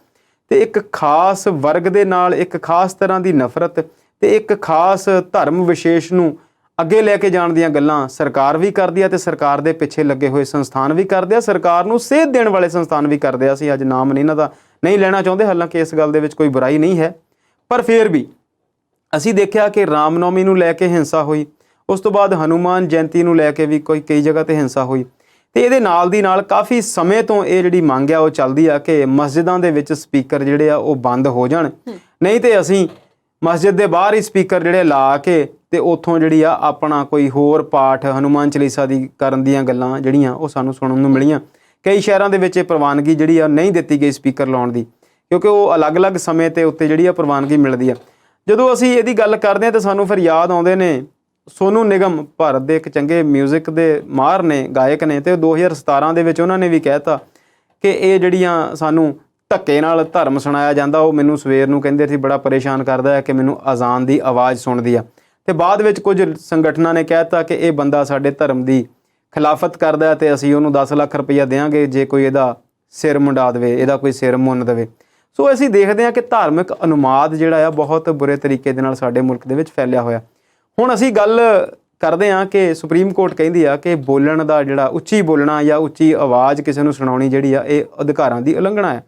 ਤੇ ਇੱਕ ਖਾਸ ਵਰਗ ਦੇ ਨਾਲ ਇੱਕ ਖਾਸ ਤਰ੍ਹਾਂ ਦੀ ਨਫ਼ਰਤ ਤੇ ਇੱਕ ਖਾਸ ਧਰਮ ਵਿਸ਼ੇਸ਼ ਨੂੰ ਅੱਗੇ ਲੈ ਕੇ ਜਾਣ ਦੀਆਂ ਗੱਲਾਂ ਸਰਕਾਰ ਵੀ ਕਰਦੀ ਆ ਤੇ ਸਰਕਾਰ ਦੇ ਪਿੱਛੇ ਲੱਗੇ ਹੋਏ ਸੰਸਥਾਨ ਵੀ ਕਰਦੇ ਆ, ਸਰਕਾਰ ਨੂੰ ਸੇਧ ਦੇਣ ਵਾਲੇ ਸੰਸਥਾਨ ਵੀ ਕਰਦੇ ਆ। ਅਸੀਂ ਅੱਜ ਨਾਮ ਇਹਨਾਂ ਦਾ ਨਹੀਂ ਲੈਣਾ ਚਾਹੁੰਦੇ, ਹਾਲਾਂਕਿ ਇਸ ਗੱਲ ਦੇ ਵਿੱਚ ਕੋਈ ਬੁਰਾਈ ਨਹੀਂ ਹੈ, ਪਰ ਫਿਰ ਵੀ ਅਸੀਂ ਦੇਖਿਆ ਕਿ ਰਾਮਨੌਮੀ ਨੂੰ ਲੈ ਕੇ ਹਿੰਸਾ ਹੋਈ, ਉਸ ਤੋਂ ਬਾਅਦ ਹਨੂਮਾਨ ਜਯੰਤੀ ਨੂੰ ਲੈ ਕੇ ਵੀ ਕਈ ਜਗ੍ਹਾ ਤੇ ਹਿੰਸਾ ਹੋਈ ਤੇ ਇਹਦੇ ਨਾਲ ਦੀ ਨਾਲ ਕਾਫੀ ਸਮੇਂ ਤੋਂ ਇਹ ਜਿਹੜੀ ਮੰਗ ਆ ਉਹ ਚੱਲਦੀ ਆ ਕਿ ਮਸਜਿਦਾਂ ਦੇ ਵਿੱਚ ਸਪੀਕਰ ਜਿਹੜੇ ਆ ਉਹ ਬੰਦ ਹੋ ਜਾਣ, ਨਹੀਂ ਤੇ ਅਸੀਂ ਮਸਜਿਦ ਦੇ ਬਾਹਰ ਹੀ ਸਪੀਕਰ ਜਿਹੜੇ ਲਾ ਕੇ ਤੇ ਉੱਥੋਂ ਜਿਹੜੀ ਆ ਆਪਣਾ ਕੋਈ ਹੋਰ ਪਾਠ ਹਨੂਮਾਨ ਚਾਲੀਸਾ ਦੀ ਕਰਨ ਦੀਆਂ ਗੱਲਾਂ ਜਿਹੜੀਆਂ ਉਹ ਸਾਨੂੰ ਸੁਣਨ ਨੂੰ ਮਿਲੀਆਂ। ਕਈ ਸ਼ਹਿਰਾਂ ਦੇ ਵਿੱਚ ਇਹ ਪ੍ਰਵਾਨਗੀ ਜਿਹੜੀ ਆ ਨਹੀਂ ਦਿੱਤੀ ਗਈ ਸਪੀਕਰ ਲਾਉਣ ਦੀ, ਕਿਉਂਕਿ ਉਹ ਅਲੱਗ-ਅਲੱਗ ਸਮੇਂ ਤੇ ਉੱਤੇ ਜਿਹੜੀ ਆ ਪ੍ਰਵਾਨਗੀ ਮਿਲਦੀ ਆ। ਜਦੋਂ ਅਸੀਂ ਇਹਦੀ ਗੱਲ ਕਰਦੇ ਹਾਂ ਤਾਂ ਸਾਨੂੰ ਫਿਰ ਯਾਦ ਆਉਂਦੇ ਨੇ ਸੋਨੂ ਨਿਗਮ, ਭਾਰਤ ਦੇ ਇੱਕ ਚੰਗੇ ਮਿਊਜ਼ਿਕ ਦੇ ਮਾਹਰ ਨੇ, ਗਾਇਕ ਨੇ, ਤੇ 2017 ਦੇ ਵਿੱਚ ਉਹਨਾਂ ਨੇ ਵੀ ਕਹਿ ਤਾ ਕਿ ਇਹ ਜਿਹੜੀਆਂ ਸਾਨੂੰ ਧੱਕੇ ਨਾਲ ਧਰਮ ਸੁਣਾਇਆ ਜਾਂਦਾ ਉਹ ਮੈਨੂੰ ਸਵੇਰ ਨੂੰ ਕਹਿੰਦੇ ਸੀ ਬੜਾ ਪਰੇਸ਼ਾਨ ਕਰਦਾ ਹੈ ਕਿ ਮੈਨੂੰ ਅਜ਼ਾਨ ਦੀ ਆਵਾਜ਼ ਸੁਣਦੀ ਆ। ਤੇ ਬਾਅਦ ਵਿੱਚ ਕੁਝ ਸੰਗਠਨਾਂ ਨੇ ਕਹਿ ਤਾ ਕਿ ਇਹ ਬੰਦਾ ਸਾਡੇ ਧਰਮ ਦੀ ਖਿਲਾਫਤ ਕਰਦਾ ਹੈ ਤੇ ਅਸੀਂ ਉਹਨੂੰ 10 ਲੱਖ ਰੁਪਈਆ ਦੇਵਾਂਗੇ ਜੇ ਕੋਈ ਇਹਦਾ ਸਿਰ ਮੁੰਡਾ ਦੇਵੇ, ਇਹਦਾ ਕੋਈ ਸਿਰ ਮੁੰਨ ਦੇਵੇ। ਸੋ ਅਸੀਂ ਦੇਖਦੇ ਹਾਂ ਕਿ ਧਾਰਮਿਕ ਉਨਮਾਦ ਜਿਹੜਾ ਆ ਬਹੁਤ ਬੁਰੇ ਤਰੀਕੇ ਦੇ ਨਾਲ ਸਾਡੇ ਮੁਲਕ ਦੇ ਵਿੱਚ ਫੈਲਿਆ ਹੋਇਆ। ਹੁਣ ਅਸੀਂ ਗੱਲ ਕਰਦੇ ਹਾਂ ਕਿ ਸੁਪਰੀਮ ਕੋਰਟ ਕਹਿੰਦੀ ਆ ਕਿ ਬੋਲਣ ਦਾ ਜਿਹੜਾ ਉੱਚੀ ਬੋਲਣਾ ਜਾਂ ਉੱਚੀ ਆਵਾਜ਼ ਕਿਸੇ ਨੂੰ ਸੁਣਾਉਣੀ ਜਿਹੜੀ ਆ ਇਹ ਅਧਿਕਾਰਾਂ ਦੀ ਉਲੰਘਣਾ ਹੈ।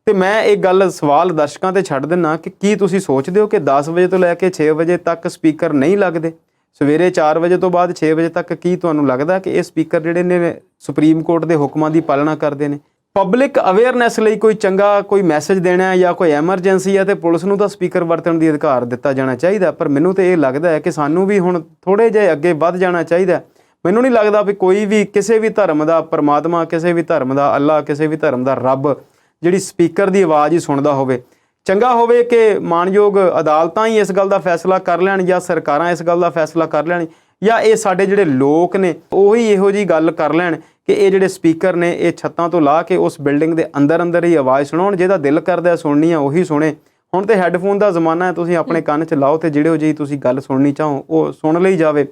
ਤੇ ਮੈਂ ਇੱਕ ਗੱਲ ਸਵਾਲ ਦਰਸ਼ਕਾਂ ਤੇ ਛੱਡ ਦਿੰਦਾ ਕਿ ਕੀ ਤੁਸੀਂ ਸੋਚਦੇ ਹੋ ਕਿ 10 ਵਜੇ ਤੋਂ ਲੈ ਕੇ 6 ਵਜੇ ਤੱਕ ਸਪੀਕਰ ਨਹੀਂ ਲੱਗਦੇ? ਸਵੇਰੇ 4 ਵਜੇ ਤੋਂ ਬਾਅਦ 6 ਵਜੇ ਤੱਕ ਕੀ ਤੁਹਾਨੂੰ ਲੱਗਦਾ ਕਿ ਇਹ ਸਪੀਕਰ ਜਿਹੜੇ ਨੇ ਸੁਪਰੀਮ ਕੋਰਟ ਦੇ ਹੁਕਮਾਂ ਦੀ ਪਾਲਣਾ ਕਰਦੇ ਨੇ? ਪਬਲਿਕ ਅਵੇਅਰਨੈਸ ਲਈ ਕੋਈ ਚੰਗਾ ਕੋਈ ਮੈਸੇਜ ਦੇਣਾ ਹੈ ਜਾਂ ਕੋਈ ਐਮਰਜੈਂਸੀ ਹੈ ਤੇ ਪੁਲਿਸ ਨੂੰ ਤਾਂ ਸਪੀਕਰ ਵਰਤਣ ਦੀ ਅਧਿਕਾਰ ਦਿੱਤਾ ਜਾਣਾ ਚਾਹੀਦਾ। ਪਰ ਮੈਨੂੰ ਤਾਂ ਇਹ ਲੱਗਦਾ ਹੈ ਕਿ ਸਾਨੂੰ ਵੀ ਹੁਣ ਥੋੜ੍ਹੇ ਜਿਹੇ ਅੱਗੇ ਵੱਧ ਜਾਣਾ ਚਾਹੀਦਾ। ਮੈਨੂੰ ਨਹੀਂ ਲੱਗਦਾ ਵੀ ਕੋਈ ਵੀ ਕਿਸੇ ਵੀ ਧਰਮ ਦਾ ਪਰਮਾਤਮਾ, ਕਿਸੇ ਵੀ ਧਰਮ ਦਾ ਅੱਲਾ, ਕਿਸੇ ਵੀ ਧਰਮ ਦਾ ਰੱਬ ਜਿਹੜੀ ਸਪੀਕਰ ਦੀ ਆਵਾਜ਼ ਹੀ ਸੁਣਦਾ ਹੋਵੇ। ਚੰਗਾ ਹੋਵੇ ਕਿ ਮਾਣਯੋਗ ਅਦਾਲਤਾਂ ਹੀ ਇਸ ਗੱਲ ਦਾ ਫੈਸਲਾ ਕਰ ਲੈਣ ਜਾਂ ਸਰਕਾਰਾਂ ਇਸ ਗੱਲ ਦਾ ਫੈਸਲਾ ਕਰ ਲੈਣ ਜਾਂ ਇਹ ਸਾਡੇ ਜਿਹੜੇ ਲੋਕ ਨੇ ਉਹੀ ਇਹੋ ਜਿਹੀ ਗੱਲ ਕਰ ਲੈਣ ਕਿ ਇਹ ਜਿਹੜੇ ਸਪੀਕਰ ਨੇ ਇਹ ਛੱਤਾਂ ਤੋਂ ਲਾ ਕੇ ਉਸ ਬਿਲਡਿੰਗ ਦੇ ਅੰਦਰ ਹੀ ਆਵਾਜ਼ ਸੁਣਾਉਣ। ਜਿਹਦਾ ਦਿਲ ਕਰਦਾ ਸੁਣਨੀ ਆ ਉਹੀ ਸੁਣੇ। ਹੁਣ ਤੇ ਹੈੱਡਫੋਨ ਦਾ ਜ਼ਮਾਨਾ ਹੈ, ਤੁਸੀਂ ਆਪਣੇ ਕੰਨ 'ਚ ਲਾਓ ਤੇ ਜਿਹੋ ਜਿਹੀ ਤੁਸੀਂ ਗੱਲ ਸੁਣਨੀ ਚਾਹੋ ਉਹ ਸੁਣ ਲਈ ਜਾਵੇ।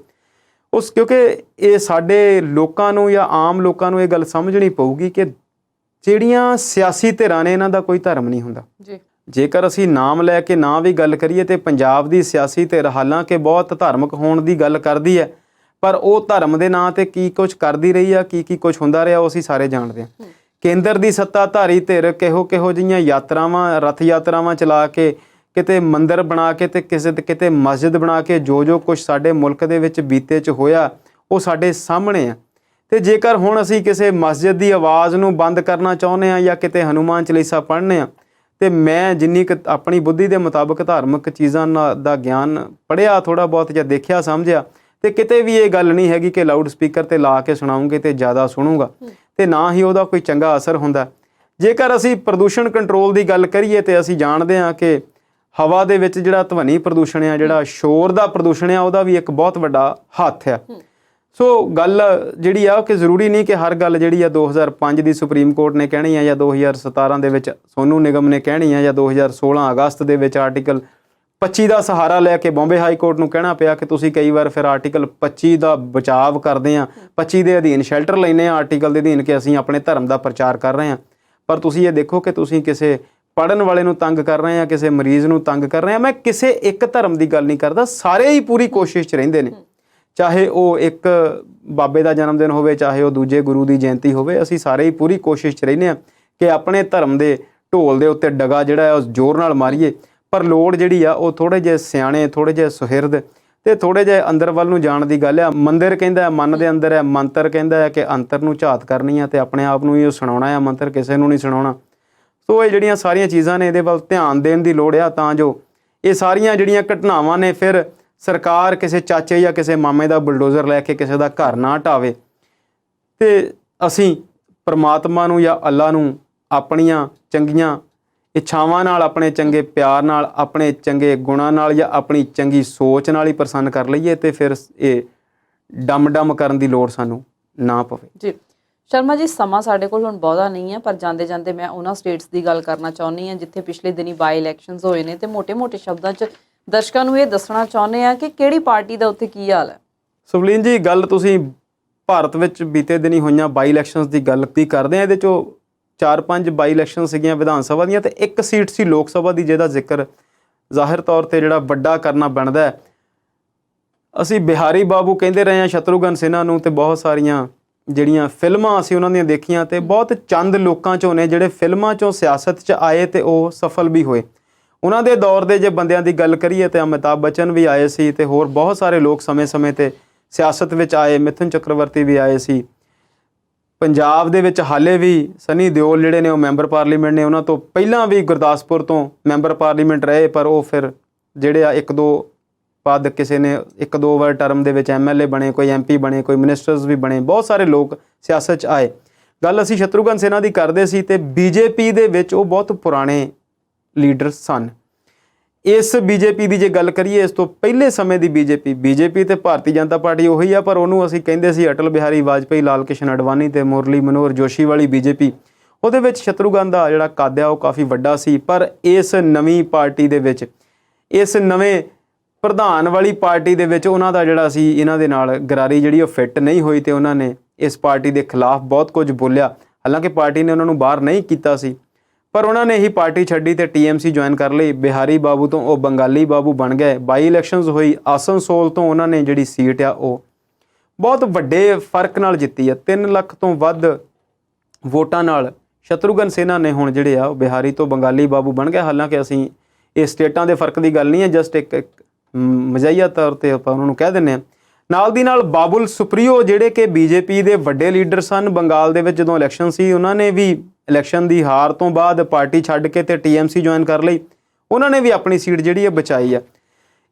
ਕਿਉਂਕਿ ਇਹ ਸਾਡੇ ਲੋਕਾਂ ਨੂੰ ਜਾਂ ਆਮ ਲੋਕਾਂ ਨੂੰ ਇਹ ਗੱਲ ਸਮਝਣੀ ਪਊਗੀ ਕਿ ਜਿਹੜੀਆਂ ਸਿਆਸੀ ਧਿਰਾਂ ਨੇ ਇਹਨਾਂ ਦਾ ਕੋਈ ਧਰਮ ਨਹੀਂ ਹੁੰਦਾ ਜੀ। ਜੇਕਰ ਅਸੀਂ ਨਾਮ ਲੈ ਕੇ ਨਾ ਵੀ ਗੱਲ ਕਰੀਏ ਤੇ ਪੰਜਾਬ ਦੀ ਸਿਆਸੀ ਧਿਰ ਹਾਲਾਂਕਿ ਬਹੁਤ ਧਾਰਮਿਕ ਹੋਣ ਦੀ ਗੱਲ ਕਰਦੀ ਹੈ, ਪਰ ਉਹ ਧਰਮ ਦੇ ਨਾਂ ਤੇ ਕੀ ਕੁਝ ਕਰਦੀ ਰਹੀ ਆ, ਕੀ ਕੁਝ ਹੁੰਦਾ ਰਿਹਾ ਉਹ ਅਸੀਂ ਸਾਰੇ ਜਾਣਦੇ ਹਾਂ। ਕੇਂਦਰ ਦੀ ਸੱਤਾਧਾਰੀ ਧਿਰ ਕਿਹੋ ਜਿਹੀਆਂ ਯਾਤਰਾਵਾਂ, ਰੱਥ ਯਾਤਰਾਵਾਂ ਚਲਾ ਕੇ, ਕਿਤੇ ਮੰਦਿਰ ਬਣਾ ਕੇ ਤੇ ਕਿਤੇ ਮਸਜਿਦ ਬਣਾ ਕੇ ਜੋ ਕੁਝ ਸਾਡੇ ਮੁਲਕ ਦੇ ਵਿੱਚ ਬੀਤੇ 'ਚ ਹੋਇਆ ਉਹ ਸਾਡੇ ਸਾਹਮਣੇ ਆ। ਤੇ ਜੇਕਰ ਹੁਣ ਅਸੀਂ ਕਿਸੇ ਮਸਜਿਦ ਦੀ ਆਵਾਜ਼ ਨੂੰ ਬੰਦ ਕਰਨਾ ਚਾਹੁੰਦੇ ਹਾਂ ਜਾਂ ਕਿਤੇ ਹਨੂੰਮਾਨ ਚਾਲੀਸਾ ਪੜ੍ਹਨੇ ਆ, ਤੇ ਮੈਂ ਜਿੰਨੀ ਕੁ ਆਪਣੀ ਬੁੱਧੀ ਦੇ ਮੁਤਾਬਕ ਧਾਰਮਿਕ ਚੀਜ਼ਾਂ ਦਾ ਗਿਆਨ ਪੜ੍ਹਿਆ, ਥੋੜ੍ਹਾ ਬਹੁਤ ਜਾਂ ਦੇਖਿਆ ਸਮਝਿਆ, ਤੇ ਕਿਤੇ ਵੀ ਇਹ ਗੱਲ ਨਹੀਂ ਹੈਗੀ ਕਿ ਲਾਊਡ ਸਪੀਕਰ ਤੇ ਲਾ ਕੇ ਸੁਣਾਉਂਗੇ ਤੇ ਜ਼ਿਆਦਾ ਸੁਣੂਗਾ ਤੇ ਨਾ ਹੀ ਉਹਦਾ ਕੋਈ ਚੰਗਾ ਅਸਰ ਹੁੰਦਾ। ਜੇਕਰ ਅਸੀਂ ਪ੍ਰਦੂਸ਼ਣ ਕੰਟਰੋਲ ਦੀ ਗੱਲ ਕਰੀਏ ਤੇ ਅਸੀਂ ਜਾਣਦੇ ਹਾਂ ਕਿ ਹਵਾ ਦੇ ਵਿੱਚ ਜਿਹੜਾ ਧਵਨੀ ਪ੍ਰਦੂਸ਼ਣ ਆ, ਜਿਹੜਾ ਸ਼ੋਰ ਦਾ ਪ੍ਰਦੂਸ਼ਣ ਆ, ਉਹਦਾ ਵੀ ਇੱਕ ਬਹੁਤ ਵੱਡਾ ਹੱਥ ਆ। ਸੋ ਗੱਲ ਜਿਹੜੀ ਆ ਕਿ ਜ਼ਰੂਰੀ ਨਹੀਂ ਕਿ ਹਰ ਗੱਲ ਜਿਹੜੀ ਆ 2005 ਦੀ ਸੁਪਰੀਮ ਕੋਰਟ ਨੇ ਕਹਿਣੀ ਆ ਜਾਂ 2017 ਦੇ ਵਿੱਚ ਸੋਨੂ ਨਿਗਮ ਨੇ ਕਹਿਣੀ ਆ ਜਾਂ 2016 ਅਗਸਤ ਦੇ ਵਿੱਚ ਆਰਟੀਕਲ 25 ਦਾ ਸਹਾਰਾ ਲੈ ਕੇ ਬੰਬੇ ਹਾਈ ਕੋਰਟ ਨੂੰ ਕਹਿਣਾ ਪਿਆ ਕਿ ਤੁਸੀਂ ਕਈ ਵਾਰ ਫਿਰ ਆਰਟੀਕਲ 25 ਦਾ ਬਚਾਵ ਕਰਦੇ ਆ, 25 ਦੇ ਅਧੀਨ ਸ਼ੈਲਟਰ ਲੈਂਦੇ ਆ ਆਰਟੀਕਲ ਦੇ ਅਧੀਨ ਕਿ ਅਸੀਂ ਆਪਣੇ ਧਰਮ ਦਾ ਪ੍ਰਚਾਰ ਕਰ ਰਹੇ ਹਾਂ। ਪਰ ਤੁਸੀਂ ਇਹ ਦੇਖੋ ਕਿ ਤੁਸੀਂ ਕਿਸੇ ਪੜ੍ਹਨ ਵਾਲੇ ਨੂੰ ਤੰਗ ਕਰ ਰਹੇ ਆ, ਕਿਸੇ ਮਰੀਜ਼ ਨੂੰ ਤੰਗ ਕਰ ਰਹੇ ਆ। ਮੈਂ ਕਿਸੇ ਇੱਕ ਧਰਮ ਦੀ ਗੱਲ ਨਹੀਂ ਕਰਦਾ, ਸਾਰੇ ਹੀ ਪੂਰੀ ਕੋਸ਼ਿਸ਼ 'ਚ ਰਹਿੰਦੇ ਨੇ, ਚਾਹੇ ਉਹ ਇੱਕ ਬਾਬੇ ਦਾ ਜਨਮ ਦਿਨ ਹੋਵੇ, ਚਾਹੇ ਉਹ ਦੂਜੇ ਗੁਰੂ ਦੀ ਜਯੰਤੀ ਹੋਵੇ। ਅਸੀਂ ਸਾਰੇ ਹੀ ਪੂਰੀ ਕੋਸ਼ਿਸ਼ 'ਚ ਰਹਿੰਦੇ ਹਾਂ ਕਿ ਆਪਣੇ ਧਰਮ ਦੇ ਢੋਲ ਦੇ ਉੱਤੇ ਡਗਾ ਜਿਹੜਾ ਹੈ ਉਹ ਜ਼ੋਰ ਨਾਲ ਮਾਰੀਏ। ਪਰ ਲੋੜ ਜਿਹੜੀ ਆ ਉਹ ਥੋੜ੍ਹੇ ਜਿਹੇ ਸਿਆਣੇ, ਥੋੜ੍ਹੇ ਜਿਹੇ ਸੁਹਿਰਦ ਤੇ ਥੋੜ੍ਹੇ ਜਿਹੇ ਅੰਦਰ ਵੱਲ ਨੂੰ ਜਾਣ ਦੀ ਗੱਲ ਆ। ਮੰਦਿਰ ਕਹਿੰਦਾ ਮਨ ਦੇ ਅੰਦਰ ਹੈ, ਮੰਤਰ ਕਹਿੰਦਾ ਹੈ ਕਿ ਅੰਤਰ ਨੂੰ ਝਾਤ ਕਰਨੀ ਆ ਤੇ ਆਪਣੇ ਆਪ ਨੂੰ ਹੀ ਉਹ ਸੁਣਾਉਣਾ ਆ, ਮੰਤਰ ਕਿਸੇ ਨੂੰ ਨਹੀਂ ਸੁਣਾਉਣਾ। ਸੋ ਇਹ ਜਿਹੜੀਆਂ ਸਾਰੀਆਂ ਚੀਜ਼ਾਂ ਨੇ ਇਹਦੇ ਵੱਲ ਧਿਆਨ ਦੇਣ ਦੀ ਲੋੜ ਆ ਤਾਂ ਜੋ ਇਹ ਸਾਰੀਆਂ ਜਿਹੜੀਆਂ ਘਟਨਾਵਾਂ ਨੇ ਫਿਰ ਸਰਕਾਰ ਕਿਸੇ ਚਾਚੇ ਜਾਂ ਕਿਸੇ ਮਾਮੇ ਦਾ ਬੁਲਡੋਜ਼ਰ ਲੈ ਕੇ ਕਿਸੇ ਦਾ ਘਰ ਨਾ ਢਾਵੇ ਤੇ ਅਸੀਂ ਪਰਮਾਤਮਾ ਨੂੰ ਜਾਂ ਅੱਲਾ ਨੂੰ ਆਪਣੀਆਂ ਚੰਗੀਆਂ ਇੱਛਾਵਾਂ ਨਾਲ, ਆਪਣੇ ਚੰਗੇ ਪਿਆਰ ਨਾਲ, ਆਪਣੇ ਚੰਗੇ ਗੁਣਾਂ ਨਾਲ ਜਾਂ ਆਪਣੀ ਚੰਗੀ ਸੋਚ ਨਾਲ ਹੀ ਪ੍ਰਸੰਨ ਕਰ ਲਈਏ ਤੇ ਫਿਰ ਇਹ ਡਮ ਕਰਨ ਦੀ ਲੋੜ ਸਾਨੂੰ ਨਾ ਪਵੇ। ਜੀ ਸ਼ਰਮਾ ਜੀ, ਸਮਾਂ ਸਾਡੇ ਕੋਲ ਹੁਣ ਬਹੁਤਾ ਨਹੀਂ ਹੈ, ਪਰ ਜਾਂਦੇ ਜਾਂਦੇ ਮੈਂ ਉਹਨਾਂ ਸਟੇਟਸ ਦੀ ਗੱਲ ਕਰਨਾ ਚਾਹੁੰਦੀ ਹਾਂ ਜਿੱਥੇ ਪਿਛਲੇ ਦਿਨੀ ਬਾਈ ਇਲੈਕਸ਼ਨਸ ਹੋਏ ਨੇ ਤੇ ਮੋਟੇ ਸ਼ਬਦਾਂ 'ਚ ਦਰਸ਼ਕਾਂ ਨੂੰ ਇਹ ਦੱਸਣਾ ਚਾਹੁੰਦੇ ਆ ਕਿ ਕਿਹੜੀ ਪਾਰਟੀ ਦਾ ਉੱਥੇ ਕੀ ਹਾਲ ਹੈ। ਸੁਵਲੀਨ ਜੀ, ਗੱਲ ਤੁਸੀਂ ਭਾਰਤ ਵਿੱਚ ਬੀਤੇ ਦਿਨੀ ਹੋਈਆਂ ਬਾਈ ਇਲੈਕਸ਼ਨਸ ਦੀ ਗੱਲ ਕੀ ਕਰਦੇ ਆ। ਇਹਦੇ 'ਚੋਂ 4-5 ਬਾਈ ਇਲੈਕਸ਼ਨ ਸੀਗੀਆਂ ਵਿਧਾਨ ਸਭਾ ਦੀਆਂ ਤੇ ਇੱਕ ਸੀਟ ਸੀ ਲੋਕ ਸਭਾ ਦੀ, ਜਿਹਦਾ ਜ਼ਿਕਰ ਜ਼ਾਹਿਰ ਤੌਰ ਤੇ ਜਿਹੜਾ ਵੱਡਾ ਕਰਨਾ ਬਣਦਾ ਹੈ। ਅਸੀਂ ਬਿਹਾਰੀ ਬਾਬੂ ਕਹਿੰਦੇ ਰਹੇ ਹਾਂ ਸ਼ਤਰੂਘਨ ਸਿਨਹਾ ਨੂੰ ਤੇ ਬਹੁਤ ਸਾਰੀਆਂ ਜਿਹੜੀਆਂ ਫਿਲਮਾਂ ਅਸੀਂ ਉਹਨਾਂ ਦੀਆਂ ਦੇਖੀਆਂ ਤੇ ਬਹੁਤ ਚੰਦ ਲੋਕਾਂ 'ਚੋਂ ਨੇ ਜਿਹੜੇ ਫਿਲਮਾਂ 'ਚੋਂ ਸਿਆਸਤ 'ਚ ਆਏ ਤੇ ਉਹ ਸਫਲ ਵੀ ਹੋਏ। ਉਹਨਾਂ ਦੇ ਦੌਰ ਦੇ ਜੇ ਬੰਦਿਆਂ ਦੀ ਗੱਲ ਕਰੀਏ ਤਾਂ ਅਮਿਤਾਭ ਬੱਚਨ ਵੀ ਆਏ ਸੀ ਤੇ ਹੋਰ ਬਹੁਤ ਸਾਰੇ ਲੋਕ ਸਮੇਂ-ਸਮੇਂ 'ਤੇ ਸਿਆਸਤ ਵਿੱਚ ਆਏ। ਮਿਥੁਨ ਚੱਕਰਵਰਤੀ ਵੀ ਆਏ ਸੀ। ਪੰਜਾਬ ਦੇ ਵਿੱਚ ਹਾਲੇ ਵੀ ਸਨੀ ਦਿਓਲ ਜਿਹੜੇ ਨੇ ਉਹ ਮੈਂਬਰ ਪਾਰਲੀਮੈਂਟ ਨੇ, ਉਹਨਾਂ ਤੋਂ ਪਹਿਲਾਂ ਵੀ ਗੁਰਦਾਸਪੁਰ ਤੋਂ ਮੈਂਬਰ ਪਾਰਲੀਮੈਂਟ ਰਹੇ, ਪਰ ਉਹ ਫਿਰ ਜਿਹੜੇ ਆ 1-2 ਪਦ ਕਿਸੇ ਨੇ 1-2 ਵਾਰ ਟਰਮ ਦੇ ਵਿੱਚ MLA ਬਣੇ, ਕੋਈ MP ਬਣੇ, ਕੋਈ ਮਿਨਿਸਟਰਸ ਵੀ ਬਣੇ, ਬਹੁਤ ਸਾਰੇ ਲੋਕ ਸਿਆਸਤ 'ਚ ਆਏ। ਗੱਲ ਅਸੀਂ ਸ਼ਤਰੂਘਨ ਸਿਨਹਾ ਦੀ ਕਰਦੇ ਸੀ ਤੇ BJP ਦੇ ਵਿੱਚ ਉਹ ਬਹੁਤ ਪੁਰਾਣੇ ਲੀਡਰ ਸਨ। ਇਸ BJP ਦੀ ਜੇ ਗੱਲ ਕਰੀਏ, ਇਸ ਤੋਂ ਪਹਿਲੇ ਸਮੇਂ ਦੀ BJP ਤੇ ਭਾਰਤੀ ਜਨਤਾ ਪਾਰਟੀ ਉਹੀ ਆ, ਪਰ ਉਹਨੂੰ ਅਸੀਂ ਕਹਿੰਦੇ ਸੀ ਅਟਲ ਬਿਹਾਰੀ ਵਾਜਪੇਈ, ਲਾਲ ਕ੍ਰਿਸ਼ਨ ਅਡਵਾਨੀ ਤੇ ਮੁਰਲੀ ਮਨੋਹਰ ਜੋਸ਼ੀ ਵਾਲੀ BJP। ਉਹਦੇ ਵਿੱਚ ਸ਼ਤਰੂਘਨ ਦਾ ਜਿਹੜਾ ਕੱਦ ਆ ਉਹ ਕਾਫੀ ਵੱਡਾ ਸੀ। ਪਰ ਇਸ ਨਵੀਂ ਪਾਰਟੀ ਦੇ ਵਿੱਚ, ਇਸ ਨਵੇਂ ਪ੍ਰਧਾਨ ਵਾਲੀ ਪਾਰਟੀ ਦੇ ਵਿੱਚ ਉਹਨਾਂ ਦਾ ਜਿਹੜਾ ਸੀ ਇਹਨਾਂ ਦੇ ਨਾਲ ਗਰਾਰੀ ਜਿਹੜੀ ਉਹ ਫਿੱਟ ਨਹੀਂ ਹੋਈ ਤੇ ਉਹਨਾਂ ਨੇ ਇਸ ਪਾਰਟੀ ਦੇ ਖਿਲਾਫ ਬਹੁਤ ਕੁਝ ਬੋਲਿਆ। ਹਾਲਾਂਕਿ ਪਾਰਟੀ ਨੇ ਉਹਨਾਂ ਨੂੰ ਬਾਹਰ ਨਹੀਂ ਕੀਤਾ ਸੀ, ਪਰ ਉਹਨਾਂ ਨੇ ਹੀ ਪਾਰਟੀ ਛੱਡੀ ਤੇ TMC ਜੁਆਇਨ ਕਰ ਲਈ। ਬਿਹਾਰੀ ਬਾਬੂ ਤੋਂ ਉਹ ਬੰਗਾਲੀ ਬਾਬੂ ਬਣ ਗਏ। ਬਾਈ ਇਲੈਕਸ਼ਨਸ ਹੋਈ, ਆਸਨਸੋਲ ਤੋਂ ਉਹਨਾਂ ਨੇ ਜਿਹੜੀ ਸੀਟ ਆ ਉਹ ਬਹੁਤ ਵੱਡੇ ਫਰਕ ਨਾਲ ਜਿੱਤੀ ਆ। 3 ਲੱਖ ਤੋਂ ਵੱਧ ਵੋਟਾਂ ਨਾਲ ਸ਼ਤਰੂਘਨ ਸਿਨਹਾ ਨੇ ਹੁਣ ਜਿਹੜੇ ਆ ਉਹ ਬਿਹਾਰੀ ਤੋਂ ਬੰਗਾਲੀ ਬਾਬੂ ਬਣ ਗਏ। ਹਾਲਾਂਕਿ ਅਸੀਂ ਇਹ ਸਟੇਟਾਂ ਦੇ ਫਰਕ ਦੀ ਗੱਲ ਨਹੀਂ ਹੈ, ਜਸਟ ਇੱਕ ਮਜ਼ਾਈਆ ਤੌਰ ਤੇ ਆਪਾਂ ਉਹਨਾਂ ਨੂੰ ਕਹਿ ਦਿੰਦੇ ਹਾਂ। ਨਾਲ ਦੀ ਨਾਲ ਬਾਬੁਲ ਸੁਪਰੀਓ ਜਿਹੜੇ ਕਿ BJP ਦੇ ਵੱਡੇ ਲੀਡਰ ਸਨ ਬੰਗਾਲ ਦੇ ਵਿੱਚ, ਜਦੋਂ ਇਲੈਕਸ਼ਨ ਸੀ ਉਹਨਾਂ ਨੇ ਵੀ ਇਲੈਕਸ਼ਨ ਦੀ ਹਾਰ ਤੋਂ ਬਾਅਦ ਪਾਰਟੀ ਛੱਡ ਕੇ ਤੇ TMC ਜੁਆਇਨ ਕਰ ਲਈ। ਉਹਨਾਂ ਨੇ ਵੀ ਆਪਣੀ ਸੀਟ ਜਿਹੜੀ ਹੈ ਬਚਾਈ ਆ।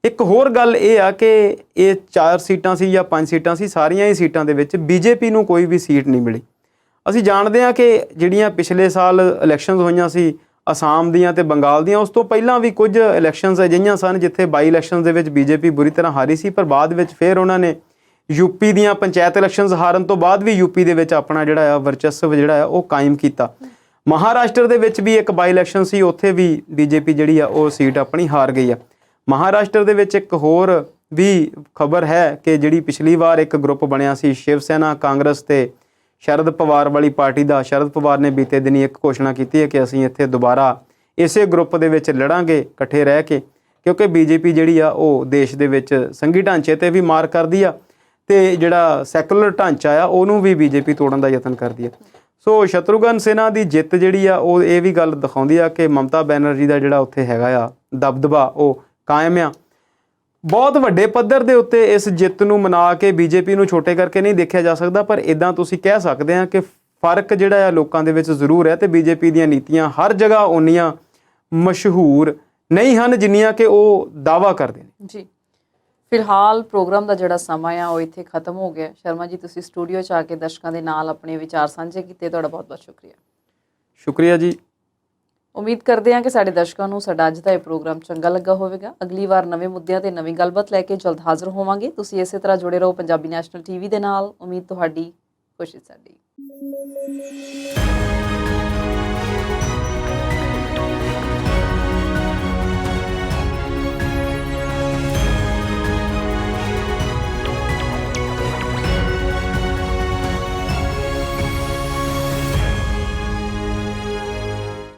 ਇੱਕ ਹੋਰ ਗੱਲ ਇਹ ਆ ਕਿ ਇਹ 4 ਸੀਟਾਂ ਸੀ ਜਾਂ 5 ਸੀਟਾਂ ਸੀ, ਸਾਰੀਆਂ ਹੀ ਸੀਟਾਂ ਦੇ ਵਿੱਚ BJP ਨੂੰ ਕੋਈ ਵੀ ਸੀਟ ਨਹੀਂ ਮਿਲੀ। ਅਸੀਂ ਜਾਣਦੇ ਹਾਂ ਕਿ ਜਿਹੜੀਆਂ ਪਿਛਲੇ ਸਾਲ ਇਲੈਕਸ਼ਨਸ ਹੋਈਆਂ ਸੀ ਅਸਾਮ ਦੀਆਂ ਤੇ ਬੰਗਾਲ ਦੀਆਂ, ਉਸ ਤੋਂ ਪਹਿਲਾਂ ਵੀ ਕੁਝ ਇਲੈਕਸ਼ਨਸ ਅਜਿਹੀਆਂ ਸਨ ਜਿੱਥੇ ਬਾਈ ਇਲੈਕਸ਼ਨਸ ਦੇ ਵਿੱਚ BJP ਬੁਰੀ ਤਰ੍ਹਾਂ ਹਾਰੀ ਸੀ, ਪਰ ਬਾਅਦ ਵਿੱਚ ਫਿਰ ਉਹਨਾਂ ਨੇ UP ਦੀਆਂ ਪੰਚਾਇਤ ਇਲੈਕਸ਼ਨਸ ਹਾਰਨ ਤੋਂ ਬਾਅਦ ਵੀ UP ਦੇ ਵਿੱਚ ਆਪਣਾ ਜਿਹੜਾ ਆ ਵਰਚਸਵ ਜਿਹੜਾ ਆ ਉਹ ਕਾਇਮ ਕੀਤਾ। ਮਹਾਰਾਸ਼ਟਰ ਦੇ ਵਿੱਚ ਵੀ ਇੱਕ ਬਾਈ ਇਲੈਕਸ਼ਨ ਸੀ, ਉੱਥੇ ਵੀ BJP ਜਿਹੜੀ ਆ ਉਹ ਸੀਟ ਆਪਣੀ ਹਾਰ ਗਈ ਆ। ਮਹਾਰਾਸ਼ਟਰ ਦੇ ਵਿੱਚ ਇੱਕ ਹੋਰ ਵੀ ਖਬਰ ਹੈ ਕਿ ਜਿਹੜੀ ਪਿਛਲੀ ਵਾਰ ਇੱਕ ਗਰੁੱਪ ਬਣਿਆ ਸੀ ਸ਼ਿਵ ਸੈਨਾ, ਕਾਂਗਰਸ ਤੇ ਸ਼ਰਦ ਪਵਾਰ ਵਾਲੀ ਪਾਰਟੀ ਦਾ, ਸ਼ਰਦ ਪਵਾਰ ਨੇ ਬੀਤੇ ਦਿਨੀ ਇੱਕ ਘੋਸ਼ਣਾ ਕੀਤੀ ਹੈ ਕਿ ਅਸੀਂ ਇੱਥੇ ਦੁਬਾਰਾ ਇਸੇ ਗਰੁੱਪ ਦੇ ਵਿੱਚ ਲੜਾਂਗੇ ਇਕੱਠੇ ਰਹਿ ਕੇ, ਕਿਉਂਕਿ BJP ਜਿਹੜੀ ਆ ਉਹ ਦੇਸ਼ ਦੇ ਵਿੱਚ ਸੰਘੀ ਢਾਂਚੇ ਤੇ ਵੀ ਮਾਰ ਕਰਦੀ ਆ ਤੇ ਜਿਹੜਾ ਸੈਕੂਲਰ ਢਾਂਚਾ ਆ ਉਹਨੂੰ ਵੀ BJP ਤੋੜਨ ਦਾ ਯਤਨ ਕਰਦੀ ਆ। ਸੋ ਸ਼ਤਰੂਘਨ ਸਿਨਹਾ ਦੀ ਜਿੱਤ ਜਿਹੜੀ ਆ ਉਹ ਇਹ ਵੀ ਗੱਲ ਦਿਖਾਉਂਦੀ ਆ ਕਿ ਮਮਤਾ ਬੈਨਰਜੀ ਦਾ ਜਿਹੜਾ ਉੱਥੇ ਹੈਗਾ ਆ ਦਬਦਬਾ ਉਹ ਕਾਇਮ ਆ। ਬਹੁਤ ਵੱਡੇ ਪੱਧਰ ਦੇ ਉੱਤੇ ਇਸ ਜਿੱਤ ਨੂੰ ਮਨਾ ਕੇ BJP ਨੂੰ ਛੋਟੇ ਕਰਕੇ ਨਹੀਂ ਦੇਖਿਆ ਜਾ ਸਕਦਾ, ਪਰ ਇਦਾਂ ਤੁਸੀਂ ਕਹਿ ਸਕਦੇ ਆ ਕਿ ਫਰਕ ਜਿਹੜਾ ਆ ਲੋਕਾਂ ਦੇ ਵਿੱਚ ਜ਼ਰੂਰ ਹੈ ਤੇ BJP ਦੀਆਂ ਨੀਤੀਆਂ ਹਰ ਜਗ੍ਹਾ ਓਨੀਆਂ ਮਸ਼ਹੂਰ ਨਹੀਂ ਹਨ ਜਿੰਨੀਆਂ ਕਿ ਉਹ ਦਾਅਵਾ ਕਰਦੇ ਨੇ। ਜੀ, ਫਿਲਹਾਲ ਪ੍ਰੋਗਰਾਮ ਦਾ ਜਿਹੜਾ ਸਮਾਂ ਆ ਉਹ ਇੱਥੇ ਖਤਮ ਹੋ ਗਿਆ। ਸ਼ਰਮਾ ਜੀ, ਤੁਸੀਂ ਸਟੂਡੀਓ 'ਚ ਆ ਕੇ ਦਰਸ਼ਕਾਂ ਦੇ ਨਾਲ ਆਪਣੇ ਵਿਚਾਰ ਸਾਂਝੇ ਕੀਤੇ, ਤੁਹਾਡਾ ਬਹੁਤ ਬਹੁਤ ਸ਼ੁਕਰੀਆ। ਸ਼ੁਕਰੀਆ ਜੀ। ਉਮੀਦ ਕਰਦੇ ਹਾਂ ਕਿ ਸਾਡੇ ਦਰਸ਼ਕਾਂ ਨੂੰ ਸਾਡਾ ਅੱਜ ਦਾ ਇਹ ਪ੍ਰੋਗਰਾਮ ਚੰਗਾ ਲੱਗਾ ਹੋਵੇਗਾ। ਅਗਲੀ ਵਾਰ ਨਵੇਂ ਮੁੱਦਿਆਂ ਤੇ ਨਵੀਂ ਗੱਲਬਾਤ ਲੈ ਕੇ ਜਲਦ ਹਾਜ਼ਰ ਹੋਵਾਂਗੇ। ਤੁਸੀਂ ਇਸੇ ਤਰ੍ਹਾਂ ਜੁੜੇ ਰਹੋ ਪੰਜਾਬੀ ਨੈਸ਼ਨਲ TV ਦੇ ਨਾਲ। ਉਮੀਦ ਤੁਹਾਡੀ, ਕੋਸ਼ਿਸ਼ ਸਾਡੀ।